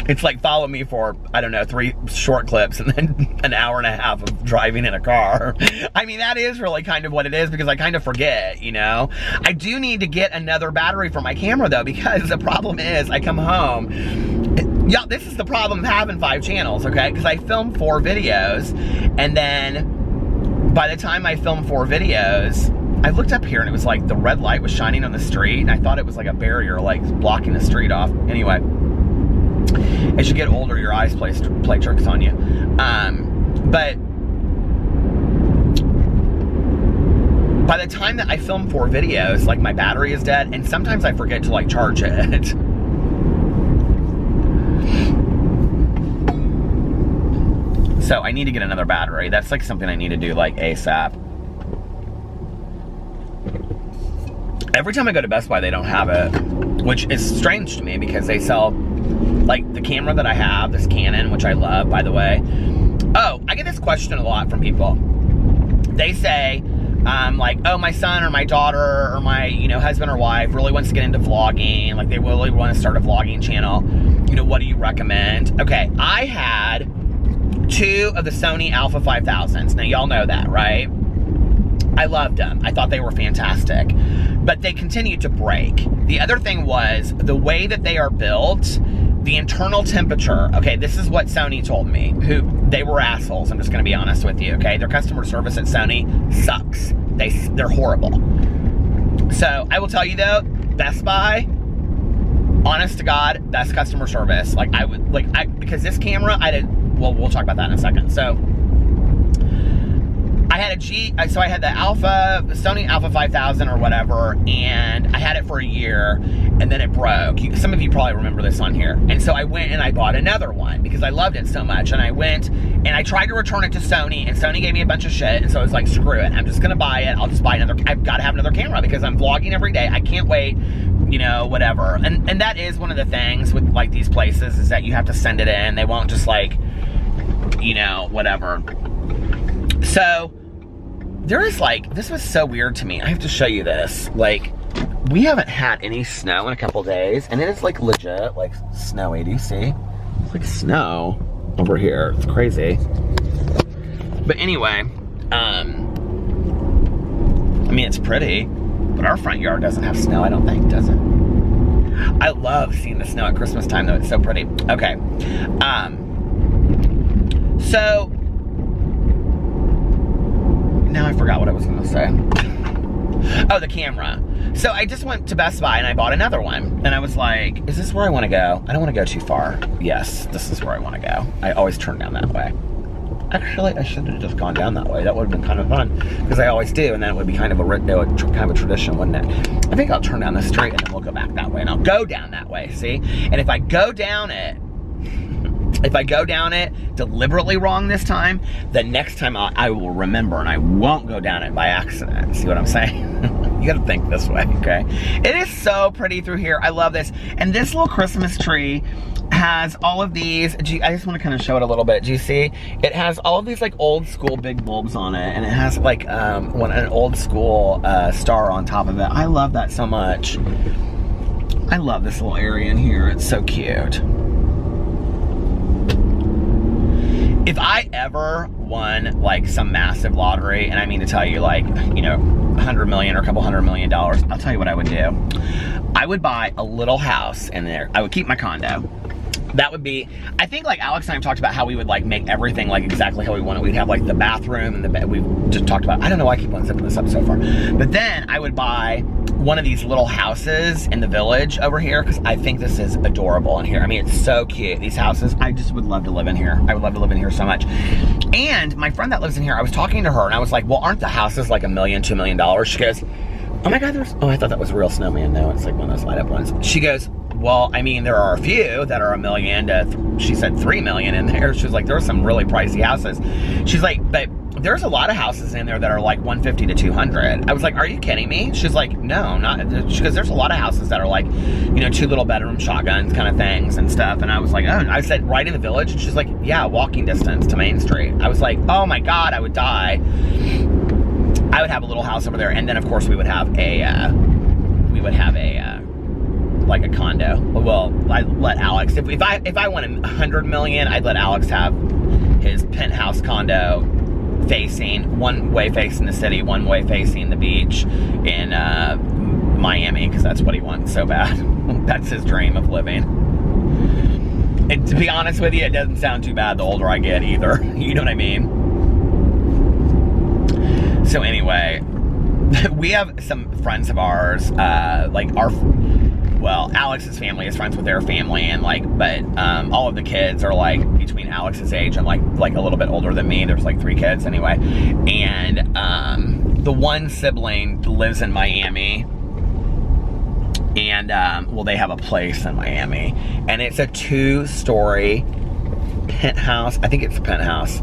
It's like follow me for, I don't know, 3 short clips and then an hour and a half of driving in a car. I mean, that is really kind of what it is because I kind of forget, you know. I do need to get another battery for my camera though, because the problem is I come home, Yeah, this is the problem of having 5 channels, okay? Because I film 4 videos, and then by the time I film 4 videos, I looked up here and it was like the red light was shining on the street, and I thought it was like a barrier, like blocking the street off. Anyway, as you get older, your eyes play tricks on you. But by the time that I film 4 videos, like my battery is dead, and sometimes I forget to like charge it. So I need to get another battery. That's like something I need to do like ASAP. Every time I go to Best Buy, they don't have it, which is strange to me because they sell like the camera that I have, this Canon, which I love, by the way. Oh, I get this question a lot from people. They say, like, oh, my son or my daughter or my, husband or wife really wants to get into vlogging. Like, they really want to start a vlogging channel. What do you recommend? Okay, I had 2 of the Sony Alpha 5000s. Now, y'all know that, right? I loved them. I thought they were fantastic. But they continued to break. The other thing was, the way that they are built, the internal temperature. Okay, this is what Sony told me. They were assholes, I'm just going to be honest with you, okay? Their customer service at Sony sucks. They're horrible. So, I will tell you though, Best Buy, honest to God, best customer service. Like, because this camera, well, we'll talk about that in a second. So, I had so I had the Sony Alpha 5000 or whatever, and I had it for a year, and then it broke. Some of you probably remember this on here. And so I went and I bought another one because I loved it so much. And I went and I tried to return it to Sony, and Sony gave me a bunch of shit. And so I was like, screw it. I'm just going to buy it. I'll just buy another. I've got to have another camera because I'm vlogging every day. I can't wait, whatever. And that is one of the things with like these places is that you have to send it in. They won't just like, whatever. So, there is like, this was so weird to me. I have to show you this. Like, we haven't had any snow in a couple days, and it is like legit, like snowy. Do you see? It's like snow over here. It's crazy. But anyway, I mean, it's pretty, but our front yard doesn't have snow, I don't think, does it? I love seeing the snow at Christmas time, though. It's so pretty. Okay. So, now I forgot what I was going to say. Oh, the camera. So I just went to Best Buy and I bought another one. And I was like, is this where I want to go? I don't want to go too far. Yes, this is where I want to go. I always turn down that way. Actually, I should have just gone down that way. That would have been kind of fun. Because I always do. And then it would be kind of a tradition, wouldn't it? I think I'll turn down the street and then we'll go back that way. And I'll go down that way, see? And if I go down it, deliberately wrong this time, the next time I will remember and I won't go down it by accident. See what I'm saying? You gotta think this way, okay? It is so pretty through here. I love this. And this little Christmas tree has all of these, I just wanna kind of show it a little bit. Do you see? It has all of these like old school big bulbs on it, and it has like an old school star on top of it. I love that so much. I love this little area in here. It's so cute. If I ever won like some massive lottery, and I mean to tell you like, $100 million or a couple $100 million, I'll tell you what I would do. I would buy a little house in there. I would keep my condo. That would be, I think like Alex and I have talked about how we would like make everything like exactly how we want it. We'd have like the bathroom and the bed. We've just talked about, I don't know why I keep on zipping this up so far. But then I would buy one of these little houses in the village over here because I think this is adorable in here. I mean, it's so cute, these houses. I just would love to live in here. I would love to live in here so much. And my friend that lives in here, I was talking to her and I was like, well, aren't the houses like $1 million, $2 million? She goes, oh my God, I thought that was a real snowman. No, it's like one of those light up ones. She goes, well, I mean, there are a few that are $1 million to, she said $3 million in there. She was like, there are some really pricey houses. She's like, but there's a lot of houses in there that are like 150 to 200. I was like, are you kidding me? She's like, no, not. She goes, there's a lot of houses that are like, 2 little bedroom shotguns kind of things and stuff. And I was like, oh, I said, right in the village? And she's like, yeah, walking distance to Main Street. I was like, oh my God, I would die. I would have a little house over there. And then of course we would have like a condo. Well, I'd let Alex, if I won $100 million, I'd let Alex have his penthouse condo facing, one way facing the city, one way facing the beach in Miami, because that's what he wants so bad. That's his dream of living. And to be honest with you, it doesn't sound too bad the older I get either. You know what I mean? So anyway, we have some friends of ours, well, Alex's family is friends with their family, and but all of the kids are between Alex's age and a little bit older than me. There's 3 kids anyway. And the one sibling lives in Miami. And, well, they have a place in Miami. And it's a 2-story penthouse. I think it's a penthouse.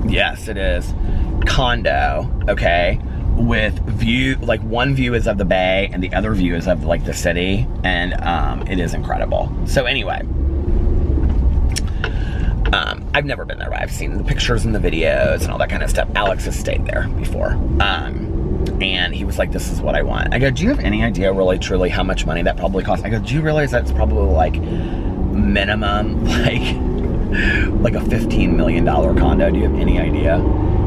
Yes, it is. Condo, okay? With view, one view is of the bay and the other view is of the city. And it is incredible. So anyway, I've never been there, but I've seen the pictures and the videos and all that kind of stuff. Alex has stayed there before. And he was like, this is what I want. I go, do you have any idea really truly how much money that probably costs? I go, do you realize that's probably minimum like a $15 million condo? Do you have any idea?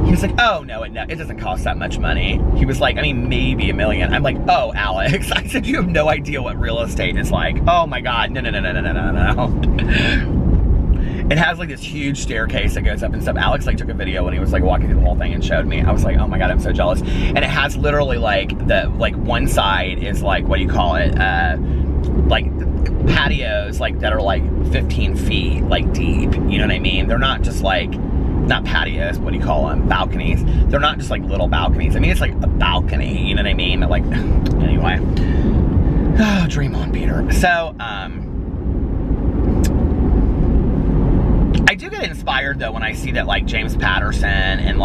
He was like, oh no, it doesn't cost that much money. He was like, I mean, maybe $1 million. I'm like, oh, Alex. I said, you have no idea what real estate is like. Oh my God, no. It has this huge staircase that goes up and stuff. Alex took a video when he was walking through the whole thing and showed me. I was like, oh my God, I'm so jealous. And it has literally one side is what do you call it? Patios that are 15 feet deep. You know what I mean? They're not just not patios, what do you call them? Balconies. They're not just little balconies. I mean, it's a balcony, you know what I mean? Anyway. Oh, dream on, Peter. So, I do get inspired though when I see that James Patterson and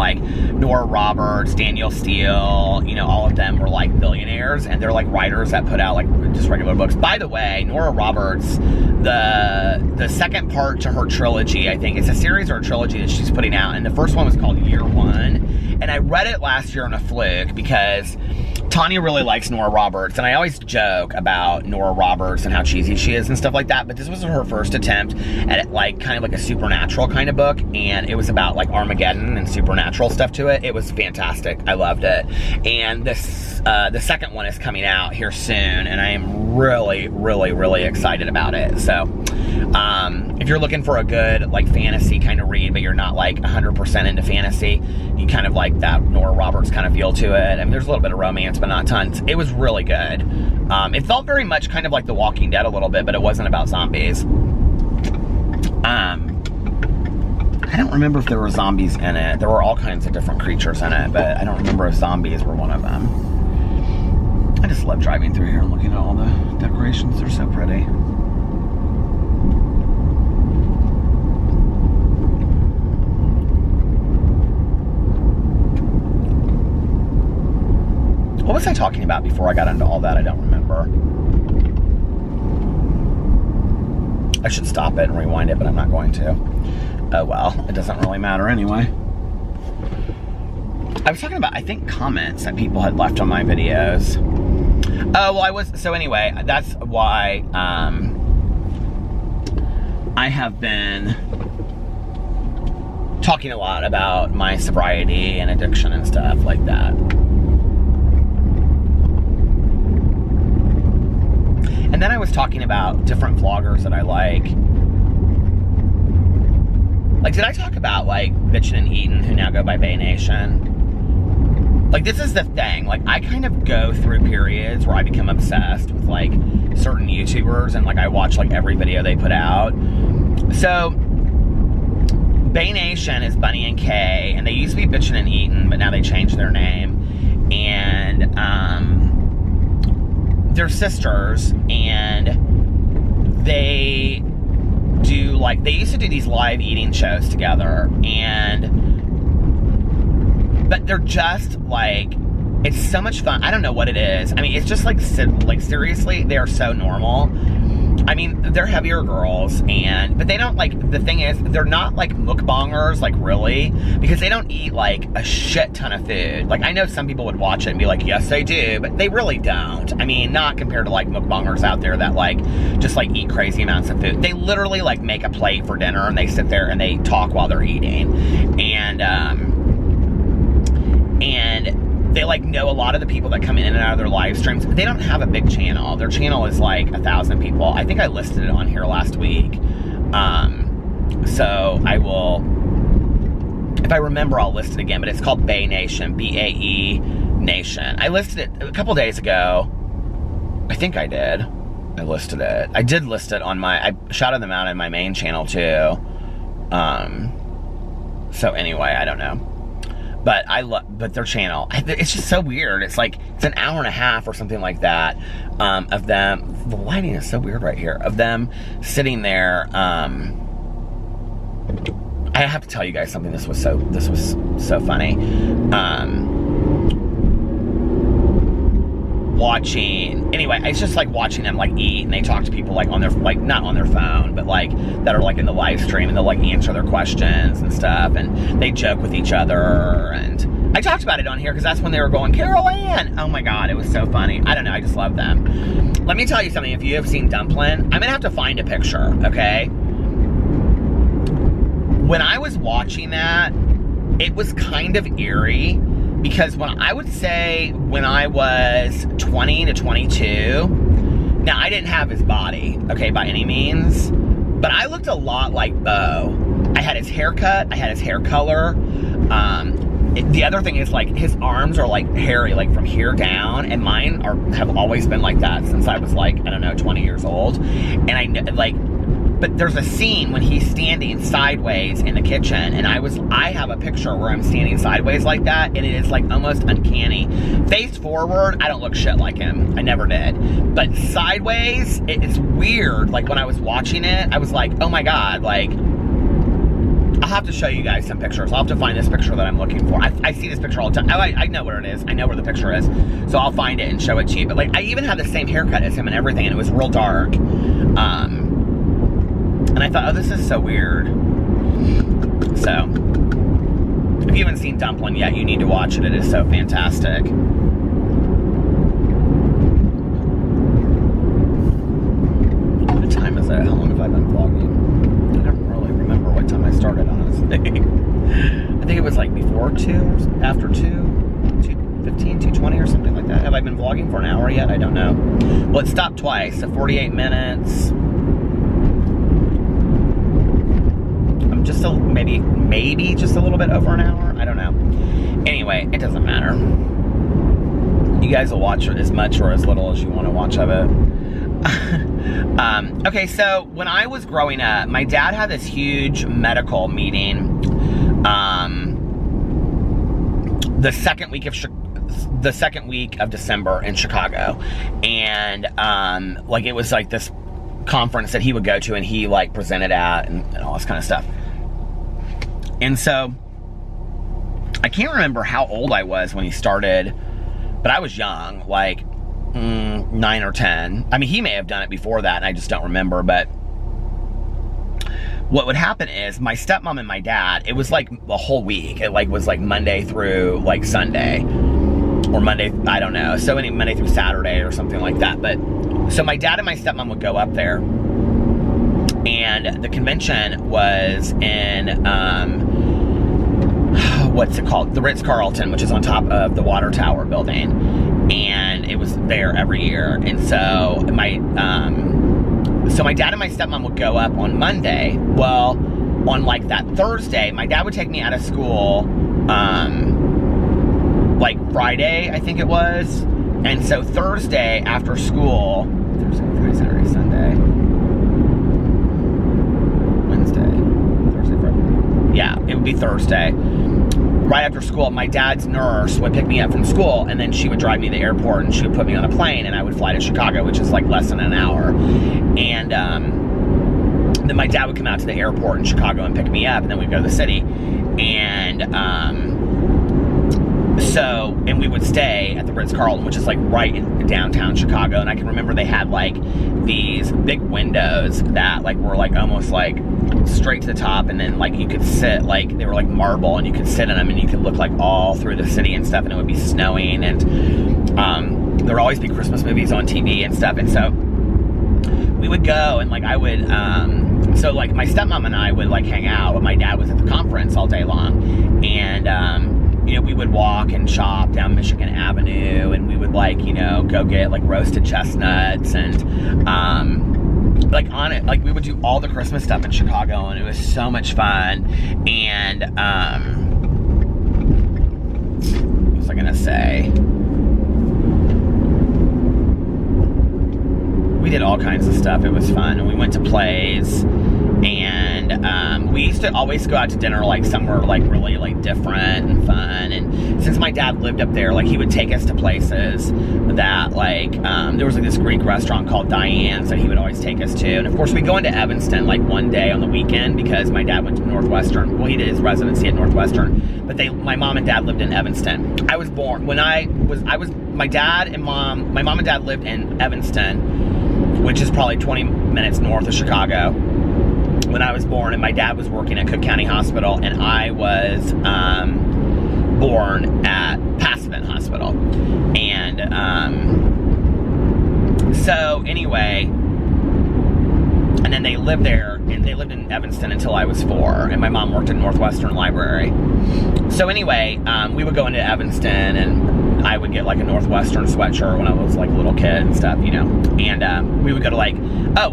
Nora Roberts, Daniel Steele, all of them were billionaires, and they're writers that put out just regular books. By the way, Nora Roberts, the second part to her trilogy, I think it's a series or a trilogy that she's putting out, and the first one was called Year One, and I read it last year on a fluke because Tanya really likes Nora Roberts, and I always joke about Nora Roberts and how cheesy she is and stuff like that, but this was her first attempt at kind of a supernatural kind of book, and it was about Armageddon and supernatural stuff to it. It was fantastic. I loved it. And this the second one is coming out here soon, and I am really, really, really excited about it. So if you're looking for a good fantasy kind of read, but you're not 100% into fantasy, you kind of like that Nora Roberts kind of feel to it. I mean, there's a little bit of romance, but not tons. It was really good. It felt very much kind of like The Walking Dead a little bit, but it wasn't about zombies. I don't remember if there were zombies in it. There were all kinds of different creatures in it, but I don't remember if zombies were one of them. I just love driving through here and looking at all the decorations. They're so pretty. What was I talking about before I got into all that? I don't remember. I should stop it and rewind it, but I'm not going to. Oh well, it doesn't really matter anyway. I was talking about, I think, comments that people had left on my videos. Oh, well, so anyway, that's why I have been talking a lot about my sobriety and addiction and stuff like that. And then I was talking about different vloggers that I like. Did I talk about, Bitchin' and Eatin', who now go by Bay Nation? This is the thing. I kind of go through periods where I become obsessed with, certain YouTubers, and, I watch, every video they put out. So, Bay Nation is Bunny and Kay, and they used to be Bitchin' and Eatin', but now they changed their name. And, they're sisters, and they do they used to do these live eating shows together, but they're just it's so much fun. I don't know what it is. I mean, it's just seriously, they are so normal. I mean, they're heavier girls, but they don't, the thing is, they're not, mukbangers, really, because they don't eat, a shit ton of food. I know some people would watch it and be like, yes, they do, but they really don't. I mean, not compared to, mukbangers out there that, just, eat crazy amounts of food. They literally, make a plate for dinner, and they sit there and they talk while they're eating. And they know a lot of the people that come in and out of their live streams. They don't have a big channel. Their channel is 1,000 people. I think I listed it on here last week. So I will, if I remember, I'll list it again, but it's called Bae Nation, B-A-E Nation. I listed it a couple days ago. I think I did. I listed it. I did list it on I shouted them out in my main channel too. So anyway, I don't know. But but their channel, it's just so weird. It's like, it's an hour and a half or something like that, of them. The lighting is so weird right here, of them sitting there. I have to tell you guys something. This was so funny. Watching, anyway, it's just like watching them like eat, and they talk to people like on their, like not on their phone, but like that are like in the live stream, and they'll like answer their questions and stuff, and they joke with each other. And I talked about it on here because that's when they were going, Carol Ann. Oh my God, it was so funny. I don't know, I just love them. Let me tell you something. If you have seen Dumplin', I'm gonna have to find a picture, okay? When I was watching that, it was kind of eerie, because when I would say when I was 20 to 22, now I didn't have his body, okay, by any means, but I looked a lot like Bo. I had his haircut, I had his hair color. The other thing is, like, his arms are like hairy, like from here down, and mine have always been like that since I was like, I don't know, 20 years old. And I like, but there's a scene when he's standing sideways in the kitchen, and I have a picture where I'm standing sideways like that, and it is like almost uncanny. Face forward, I don't look shit like him. I never did. But sideways, it's weird. Like, when I was watching it, I was like, oh my God, like, I'll have to show you guys some pictures. I'll have to find this picture that I'm looking for. I see this picture all the time. I know where it is. I know where the picture is. So I'll find it and show it to you. But like, I even had the same haircut as him and everything, and it was real dark. And I thought, oh, this is so weird. So, if you haven't seen Dumplin' yet, you need to watch it. It is so fantastic. What time is it? How long have I been vlogging? I don't really remember what time I started, honestly. I think it was like before 2, after 2, 2:15, 2:20 or something like that. Have I been vlogging for an hour yet? I don't know. Well, it stopped twice, so 48 minutes. Just maybe just a little bit over an hour. I don't know. Anyway, it doesn't matter. You guys will watch as much or as little as you want to watch of it. Okay, so when I was growing up, my dad had this huge medical meeting the second week of December in Chicago, and like, it was like this conference that he would go to, and he like presented at, and all this kind of stuff. And so, I can't remember how old I was when he started, but I was young, like 9 or 10. I mean, he may have done it before that, and I just don't remember. But what would happen is, my stepmom and my dad, it was like a whole week. It like was like Monday through like Sunday, or Monday, I don't know. So Monday through Saturday or something like that. But so my dad and my stepmom would go up there. And the convention was in, what's it called? The Ritz-Carlton, which is on top of the Water Tower building. And it was there every year. And so my dad and my stepmom would go up on Monday. Well, on like that Thursday, my dad would take me out of school, like Friday, I think it was. And so Thursday after school, Thursday, Friday, Saturday, Sunday, yeah, it would be Thursday. Right after school, my dad's nurse would pick me up from school, and then she would drive me to the airport, and she would put me on a plane, and I would fly to Chicago, which is like less than an hour. And then my dad would come out to the airport in Chicago and pick me up, and then we'd go to the city. And and we would stay at the Ritz-Carlton, which is like right in downtown Chicago. And I can remember they had like these big windows that like were like almost like straight to the top, and then like you could sit, like they were like marble, and you could sit in them, and you could look like all through the city and stuff, and it would be snowing, and there would always be Christmas movies on TV and stuff. And so we would go, and like I would so like my stepmom and I would like hang out, but my dad was at the conference all day long. And you know, we would walk and shop down Michigan Avenue, and we would like, you know, go get like roasted chestnuts, and like on it, like we would do all the Christmas stuff in Chicago, and it was so much fun. And what was I gonna say? We did all kinds of stuff. It was fun, and we went to plays, and we used to always go out to dinner like somewhere like really like different and fun. And since my dad lived up there, like he would take us to places that like there was like this Greek restaurant called Diane's that he would always take us to. And of course we go into Evanston like one day on the weekend because my dad went to Northwestern. Well, he did his residency at Northwestern, but my mom and dad lived in Evanston. I was born when my dad and mom, my mom and dad lived in Evanston, which is probably 20 minutes north of Chicago, when I was born. And my dad was working at Cook County Hospital, and I was born at Passavant Hospital. And so anyway, and then they lived there, and they lived in Evanston until I was 4, and my mom worked at Northwestern Library. So anyway, we would go into Evanston, and I would get like a Northwestern sweatshirt when I was like a little kid and stuff, you know. And we would go to like,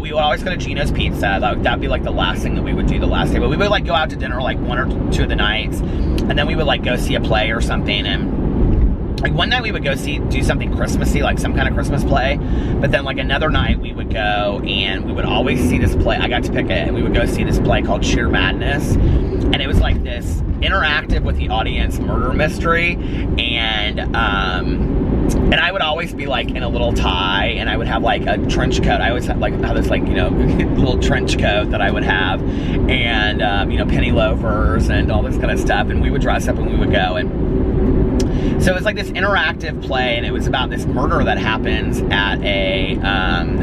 we would always go to Gino's Pizza. That'd be like the last thing that we would do the last day. But we would like go out to dinner like 1 or 2 of the nights, and then we would like go see a play or something. And like one night we would go do something Christmassy, like some kind of Christmas play. But then like another night we would go, and we would always see this play. I got to pick it, and we would go see this play called Sheer Madness. And it was like this interactive with the audience murder mystery. And I would always be like in a little tie, and I would have like a trench coat. I always have this like, you know, little trench coat that I would have, and you know, penny loafers and all this kind of stuff. And we would dress up and we would go. And so it was like this interactive play, and it was about this murder that happens at a,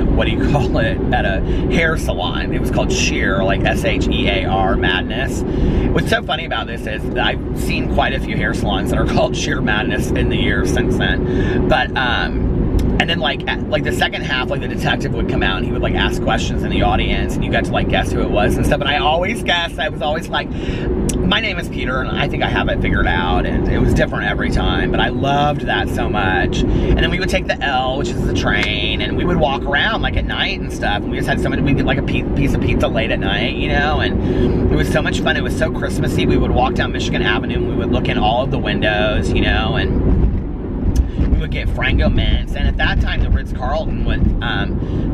what do you call it? At a hair salon. It was called Sheer, like S-H-E-A-R, Madness. What's so funny about this is that I've seen quite a few hair salons that are called Sheer Madness in the years since then. But, and then like the second half, like the detective would come out, and he would like ask questions in the audience, and you got to like guess who it was and stuff. And I always guessed. I was always like, my name is Peter, and I think I have it figured out. And it was different every time, but I loved that so much. And then we would take the L, which is the train, and we would walk around like at night and stuff. And we just had we'd get like a piece of pizza late at night, you know, and it was so much fun. It was so Christmassy. We would walk down Michigan Avenue, and we would look in all of the windows, you know, and we would get Frango mints. And at that time, the Ritz-Carlton would,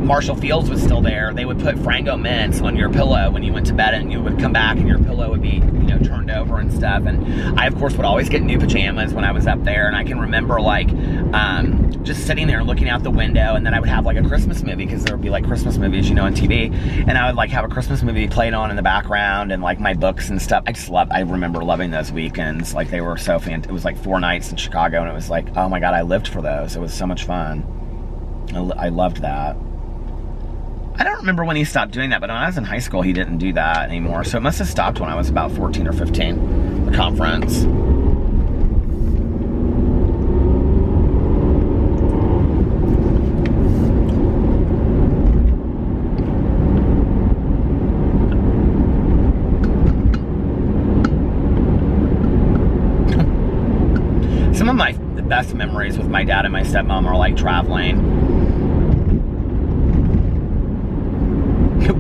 Marshall Fields was still there. They would put Frango mints on your pillow when you went to bed, and you would come back and your pillow would be, you know, turned over and stuff. And I, of course, would always get new pajamas when I was up there. And I can remember like just sitting there looking out the window, and then I would have like a Christmas movie, because there would be like Christmas movies, you know, on TV. And I would like have a Christmas movie played on in the background, and like my books and stuff. I remember loving those weekends. Like they were so fantastic. It was like 4 nights in Chicago, and it was like, oh my God, I lived for those. It was so much fun. I loved that. I don't remember when he stopped doing that, but when I was in high school, he didn't do that anymore. So it must have stopped when I was about 14 or 15, the conference. Some of the best memories with my dad and my stepmom are like traveling.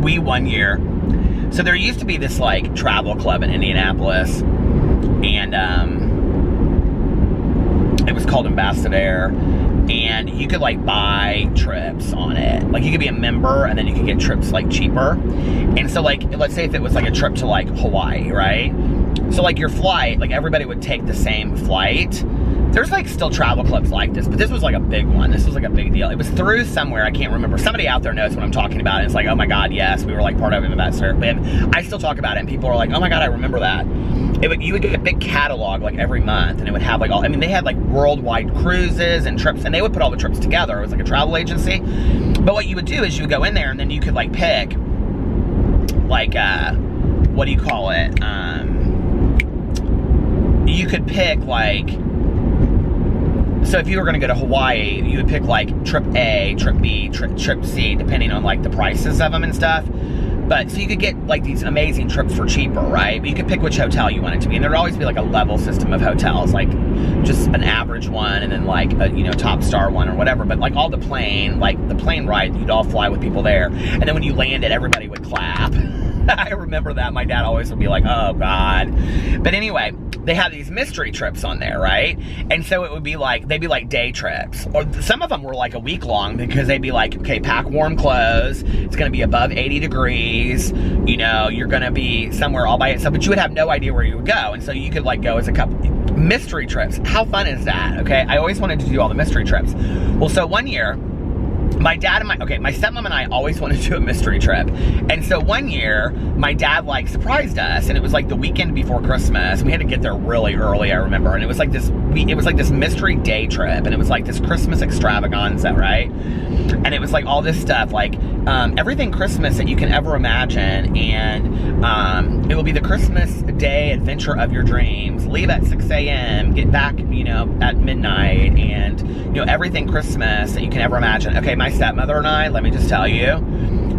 We one year, so there used to be this like travel club in Indianapolis, and it was called Ambassador, and you could like buy trips on it. Like you could be a member, and then you could get trips like cheaper. And so like, let's say if it was like a trip to like Hawaii, right? So like your flight, like everybody would take the same flight. There's like still travel clubs like this, but this was like a big one. This was like a big deal. It was through somewhere, I can't remember. Somebody out there knows what I'm talking about. And it's like, oh my God, yes, we were like part of it. But I still talk about it, and people are like, oh my God, I remember that. You would get a big catalog like every month, and it would have like they had like worldwide cruises and trips, and they would put all the trips together. It was like a travel agency. But what you would do is you would go in there, and then you could like pick like, what do you call it? You could pick like, so if you were going to go to Hawaii, you would pick like trip A, trip B, trip C, depending on like the prices of them and stuff. But so you could get like these amazing trips for cheaper, right? But you could pick which hotel you want it to be, and there'd always be like a level system of hotels, like just an average one, and then like a, you know, top star one or whatever. But like all the plane ride, you'd all fly with people there, and then when you landed, everybody would clap. I remember that. My dad always would be like, oh God. But anyway, they have these mystery trips on there, right? And so it would be like, they'd be like day trips. Or some of them were like a week long, because they'd be like, okay, pack warm clothes. It's gonna be above 80 degrees. You know, you're gonna be somewhere all by yourself, but you would have no idea where you would go. And so you could like go as a couple. Mystery trips. How fun is that? Okay, I always wanted to do all the mystery trips. Well, so one year, my dad and my stepmom and I always wanted to do a mystery trip. And so one year, my dad like surprised us, and it was like the weekend before Christmas. We had to get there really early, I remember. And it was like this mystery day trip, and it was like this Christmas extravaganza, right? And it was like all this stuff, like everything Christmas that you can ever imagine. And it will be the Christmas day adventure of your dreams. Leave at 6 a.m., get back, you know, at midnight, and, you know, everything Christmas that you can ever imagine. Okay, my stepmother and I, let me just tell you,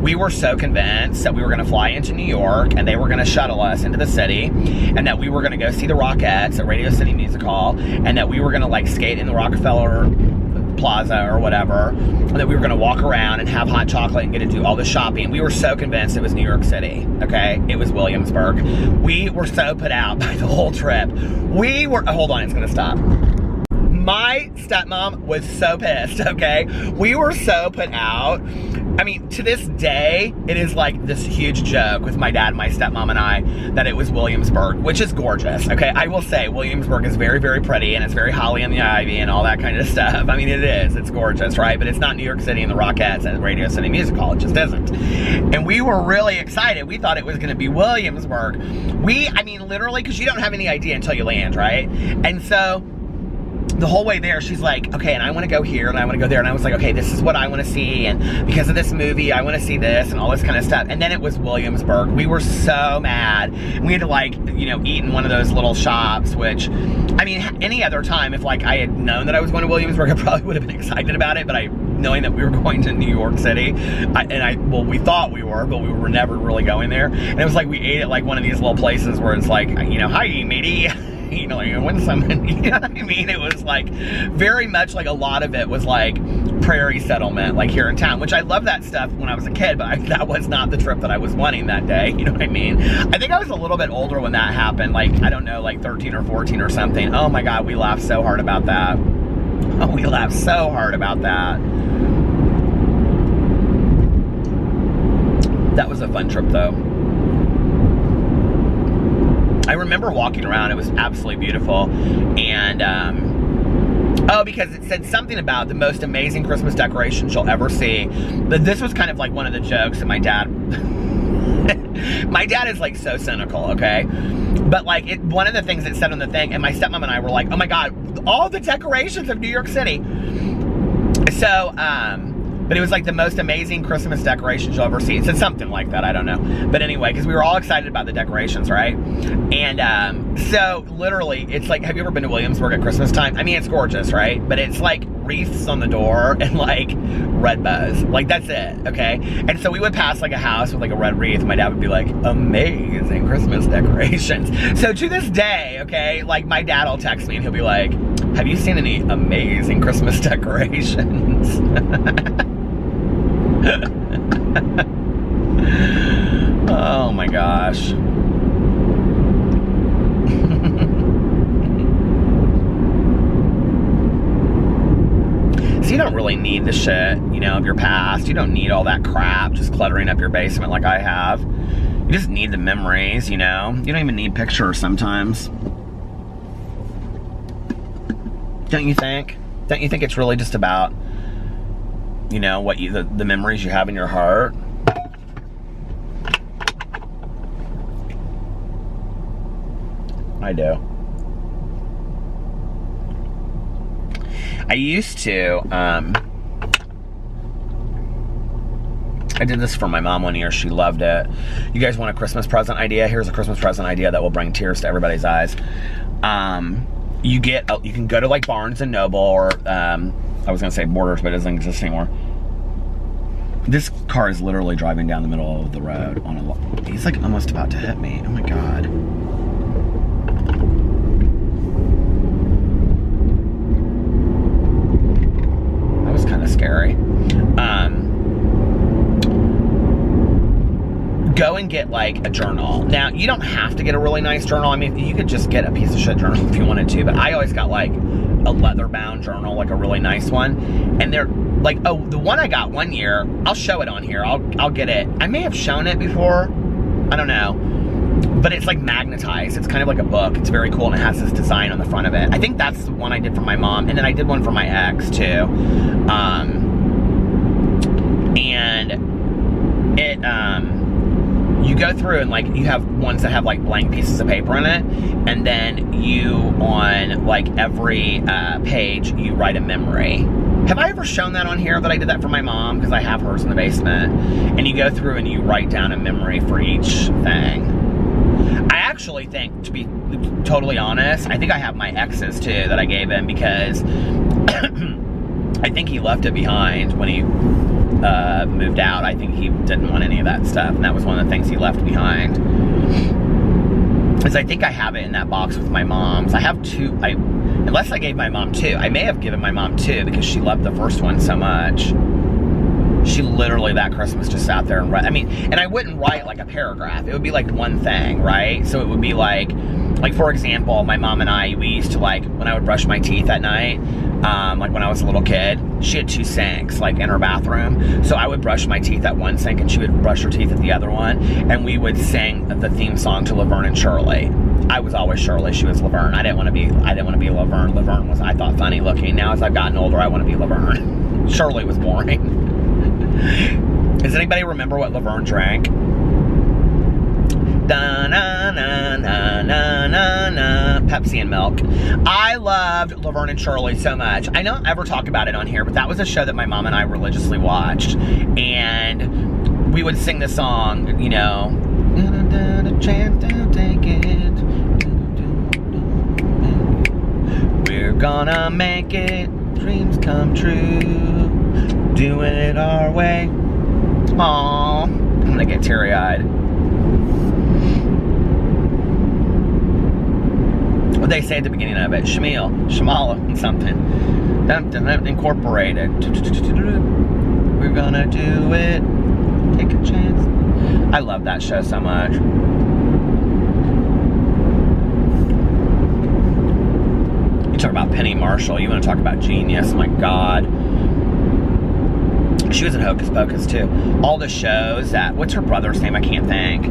we were so convinced that we were going to fly into New York, and they were going to shuttle us into the city, and that we were going to go see the Rockettes at Radio City Music Hall, and that we were going to like skate in the Rockefeller Plaza or whatever, and that we were going to walk around and have hot chocolate and get to do all the shopping. We were so convinced it was New York City, okay? It was Williamsburg. We were so put out by the whole trip. We were, hold on, it's going to stop. My stepmom was so pissed, okay? We were so put out. I mean, to this day, it is like this huge joke with my dad, my stepmom, and I, that it was Williamsburg, which is gorgeous, okay? I will say, Williamsburg is very, very pretty, and it's very holly in the ivy and all that kind of stuff. I mean, it is. It's gorgeous, right? But it's not New York City and the Rockettes and Radio City Music Hall. It just isn't. And we were really excited. We thought it was going to be Williamsburg. I mean, literally, because you don't have any idea until you land, right? And so the whole way there, she's like, okay, and I want to go here, and I want to go there, and I was like, okay, this is what I want to see, and because of this movie, I want to see this, and all this kind of stuff. And then it was Williamsburg. We were so mad. We had to, like, you know, eat in one of those little shops, which, I mean, any other time, if, like, I had known that I was going to Williamsburg, I probably would have been excited about it, but knowing that we were going to New York City, well, we thought we were, but we were never really going there. And it was like we ate at, like, one of these little places where it's like, you know, hi, matey. You know, like when someone, you know what I mean? It was like very much like a lot of it was like prairie settlement, like here in town, which I love that stuff when I was a kid, but that was not the trip that I was wanting that day. You know what I mean? I think I was a little bit older when that happened, like, I don't know, like 13 or 14 or something. Oh my God, we laughed so hard about that. Oh, we laughed so hard about that. That was a fun trip though. I remember walking around, it was absolutely beautiful, and, oh, because it said something about the most amazing Christmas decorations you'll ever see. But this was kind of like one of the jokes that my dad, my dad is like so cynical, okay? But like, one of the things it said on the thing, and my stepmom and I were like, oh my God, all the decorations of New York City. So, but it was like the most amazing Christmas decorations you'll ever see. It said something like that, I don't know. But anyway, because we were all excited about the decorations, right? And so literally, it's like, have you ever been to Williamsburg at Christmas time? I mean, it's gorgeous, right? But it's like wreaths on the door and like red bows. Like, that's it, okay? And so we would pass like a house with like a red wreath, and my dad would be like, amazing Christmas decorations. So to this day, okay, like my dad will text me and he'll be like, have you seen any amazing Christmas decorations? Oh my gosh. So you don't really need the shit, you know, of your past. You don't need all that crap just cluttering up your basement like I have. You just need the memories, you know. You don't even need pictures sometimes. Don't you think? Don't you think it's really just about, you know, what you, the memories you have in your heart? I do. I used to, I did this for my mom one year. She loved it. You guys want a Christmas present idea? Here's a Christmas present idea that will bring tears to everybody's eyes. You can go to like Barnes and Noble or, I was gonna say Borders, but it doesn't exist anymore. This car is literally driving down the middle of the road on a... He's like almost about to hit me. Oh my God. That was kind of scary. Go and get like a journal. Now, you don't have to get a really nice journal. I mean, you could just get a piece of shit journal if you wanted to, but I always got like a leather bound journal, like a really nice one. And they're like, oh, the one I got one year, I'll show it on here. I'll get it. I may have shown it before. I don't know. But it's like magnetized. It's kind of like a book. It's very cool, and it has this design on the front of it. I think that's the one I did for my mom, and then I did one for my ex too. And it you go through and like you have ones that have like blank pieces of paper in it, and then you on like every page you write a memory. Have I ever shown that on here that I did that for my mom? Because I have hers in the basement. And you go through and you write down a memory for each thing. I actually think, to be totally honest, I think I have my ex's too that I gave him because I think he left it behind when he moved out. I think he didn't want any of that stuff, and that was one of the things he left behind. Because I think I have it in that box with my mom's. I have two. Unless I gave my mom two. I may have given my mom two because she loved the first one so much. She literally that Christmas just sat there and read. I mean, and I wouldn't write like a paragraph. It would be like one thing, right? So it would be like for example, my mom and I, we used to like, when I would brush my teeth at night, like when I was a little kid, she had two sinks like in her bathroom. So I would brush my teeth at one sink and she would brush her teeth at the other one. And we would sing the theme song to Laverne and Shirley. I was always Shirley, she was Laverne. I didn't want to be Laverne. Laverne was, I thought, funny looking. Now as I've gotten older, I want to be Laverne. Shirley was boring. Does anybody remember what Laverne drank? Da na na na na na na. Pepsi and milk. I loved Laverne and Shirley so much. I don't ever talk about it on here, but that was a show that my mom and I religiously watched. And we would sing the song, you know. Chance to take it. We're gonna make it. Dreams come true. Doing it our way. Aww. I'm gonna get teary-eyed. What they say at the beginning of it? Shamala, and something. Incorporated. We're gonna do it. Take a chance. I love that show so much. You talk about Penny Marshall. You want to talk about genius? My God. She was in Hocus Pocus too. All the shows that, what's her brother's name? I can't think.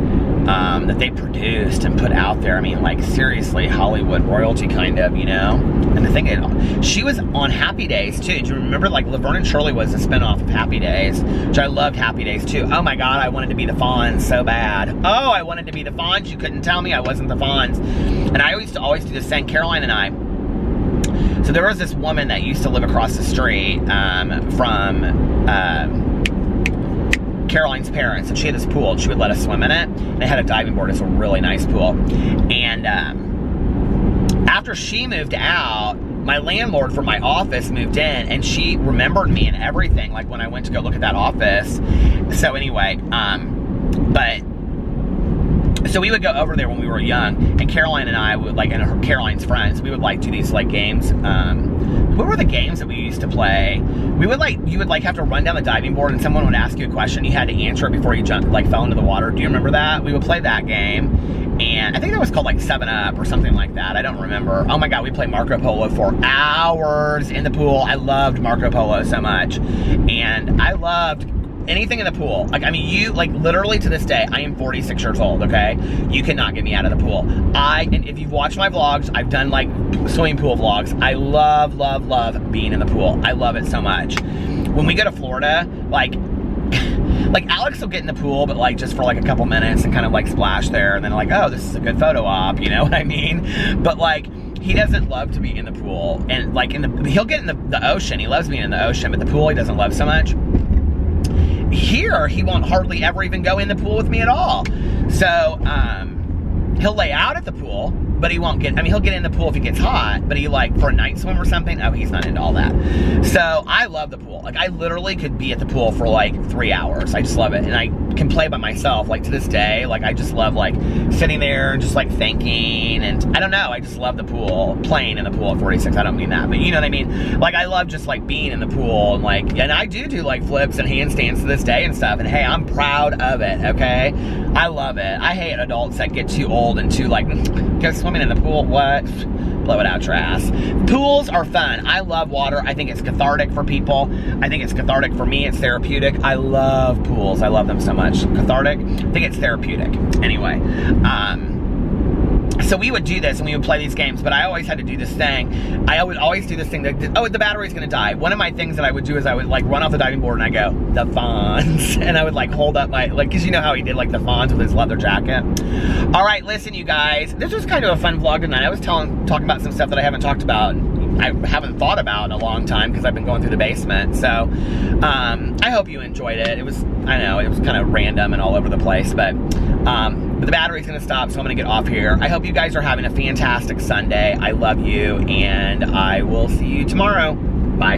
That they produced and put out there. I mean, like, seriously, Hollywood royalty kind of, you know? And the thing is, she was on Happy Days too. Do you remember, like, Laverne and Shirley was a spinoff of Happy Days, which I loved Happy Days too. Oh my God, I wanted to be the Fonz so bad. Oh, I wanted to be the Fonz. You couldn't tell me I wasn't the Fonz. And I used to always do this thing, Caroline and I. So there was this woman that used to live across the street from Caroline's parents, and she had this pool, and she would let us swim in it, and it had a diving board. It's a really nice pool. And after she moved out, my landlord for my office moved in, and she remembered me and everything, like when I went to go look at that office. So anyway, so we would go over there when we were young, and Caroline and I would, like, and Caroline's friends, we would, like, do these, like, games. What were the games that we used to play? We would, like, you would, like, have to run down the diving board, and someone would ask you a question. You had to answer it before you jumped, like, fell into the water. Do you remember that? We would play that game, and I think that was called, like, 7-Up or something like that. I don't remember. Oh, my God, we played Marco Polo for hours in the pool. I loved Marco Polo so much, and I loved anything in the pool. Like, I mean, you, like, literally to this day, I am 46 years old, okay? You cannot get me out of the pool. And if you've watched my vlogs, I've done, like, swimming pool vlogs. I love, love, love being in the pool. I love it so much. When we go to Florida, like Alex will get in the pool, but, like, just for, like, a couple minutes and kind of, like, splash there, and then, like, oh, this is a good photo op, you know what I mean? But, like, he doesn't love to be in the pool. And, like, he'll get in the ocean. He loves being in the ocean, but the pool he doesn't love so much. Here, he won't hardly ever even go in the pool with me at all. So, he'll lay out at the pool, but he won't get, I mean, he'll get in the pool if it gets hot, but he like, for a night swim or something, oh, he's not into all that. So I love the pool. Like, I literally could be at the pool for like 3 hours. I just love it. And I can play by myself, like to this day. Like, I just love like sitting there and just like thinking, and I don't know, I just love the pool, playing in the pool at 46. I don't mean that, but you know what I mean? Like, I love just like being in the pool, and like, and I do like flips and handstands to this day and stuff, and hey, I'm proud of it, okay? I love it. I hate adults that get too old and too like, go swimming in the pool, what? Blow it out your ass. Pools are fun. I love water. I think it's cathartic for people. I think it's cathartic for me. It's therapeutic. I love pools. I love them so much. Cathartic. I think it's therapeutic. Anyway, so we would do this and we would play these games, but I always had to do this thing. I would always do this thing that, oh, the battery's gonna die. One of my things that I would do is I would like run off the diving board and I go, the Fonz. And I would like hold up my, like, cause you know how he did like the Fonz with his leather jacket. All right, listen you guys, this was kind of a fun vlog tonight. I was talking about some stuff that I haven't talked about. I haven't thought about in a long time because I've been going through the basement. So I hope you enjoyed it. It was, I know, it was kind of random and all over the place, but the battery's gonna stop, so I'm gonna get off here. I hope you guys are having a fantastic Sunday. I love you, and I will see you tomorrow. Bye.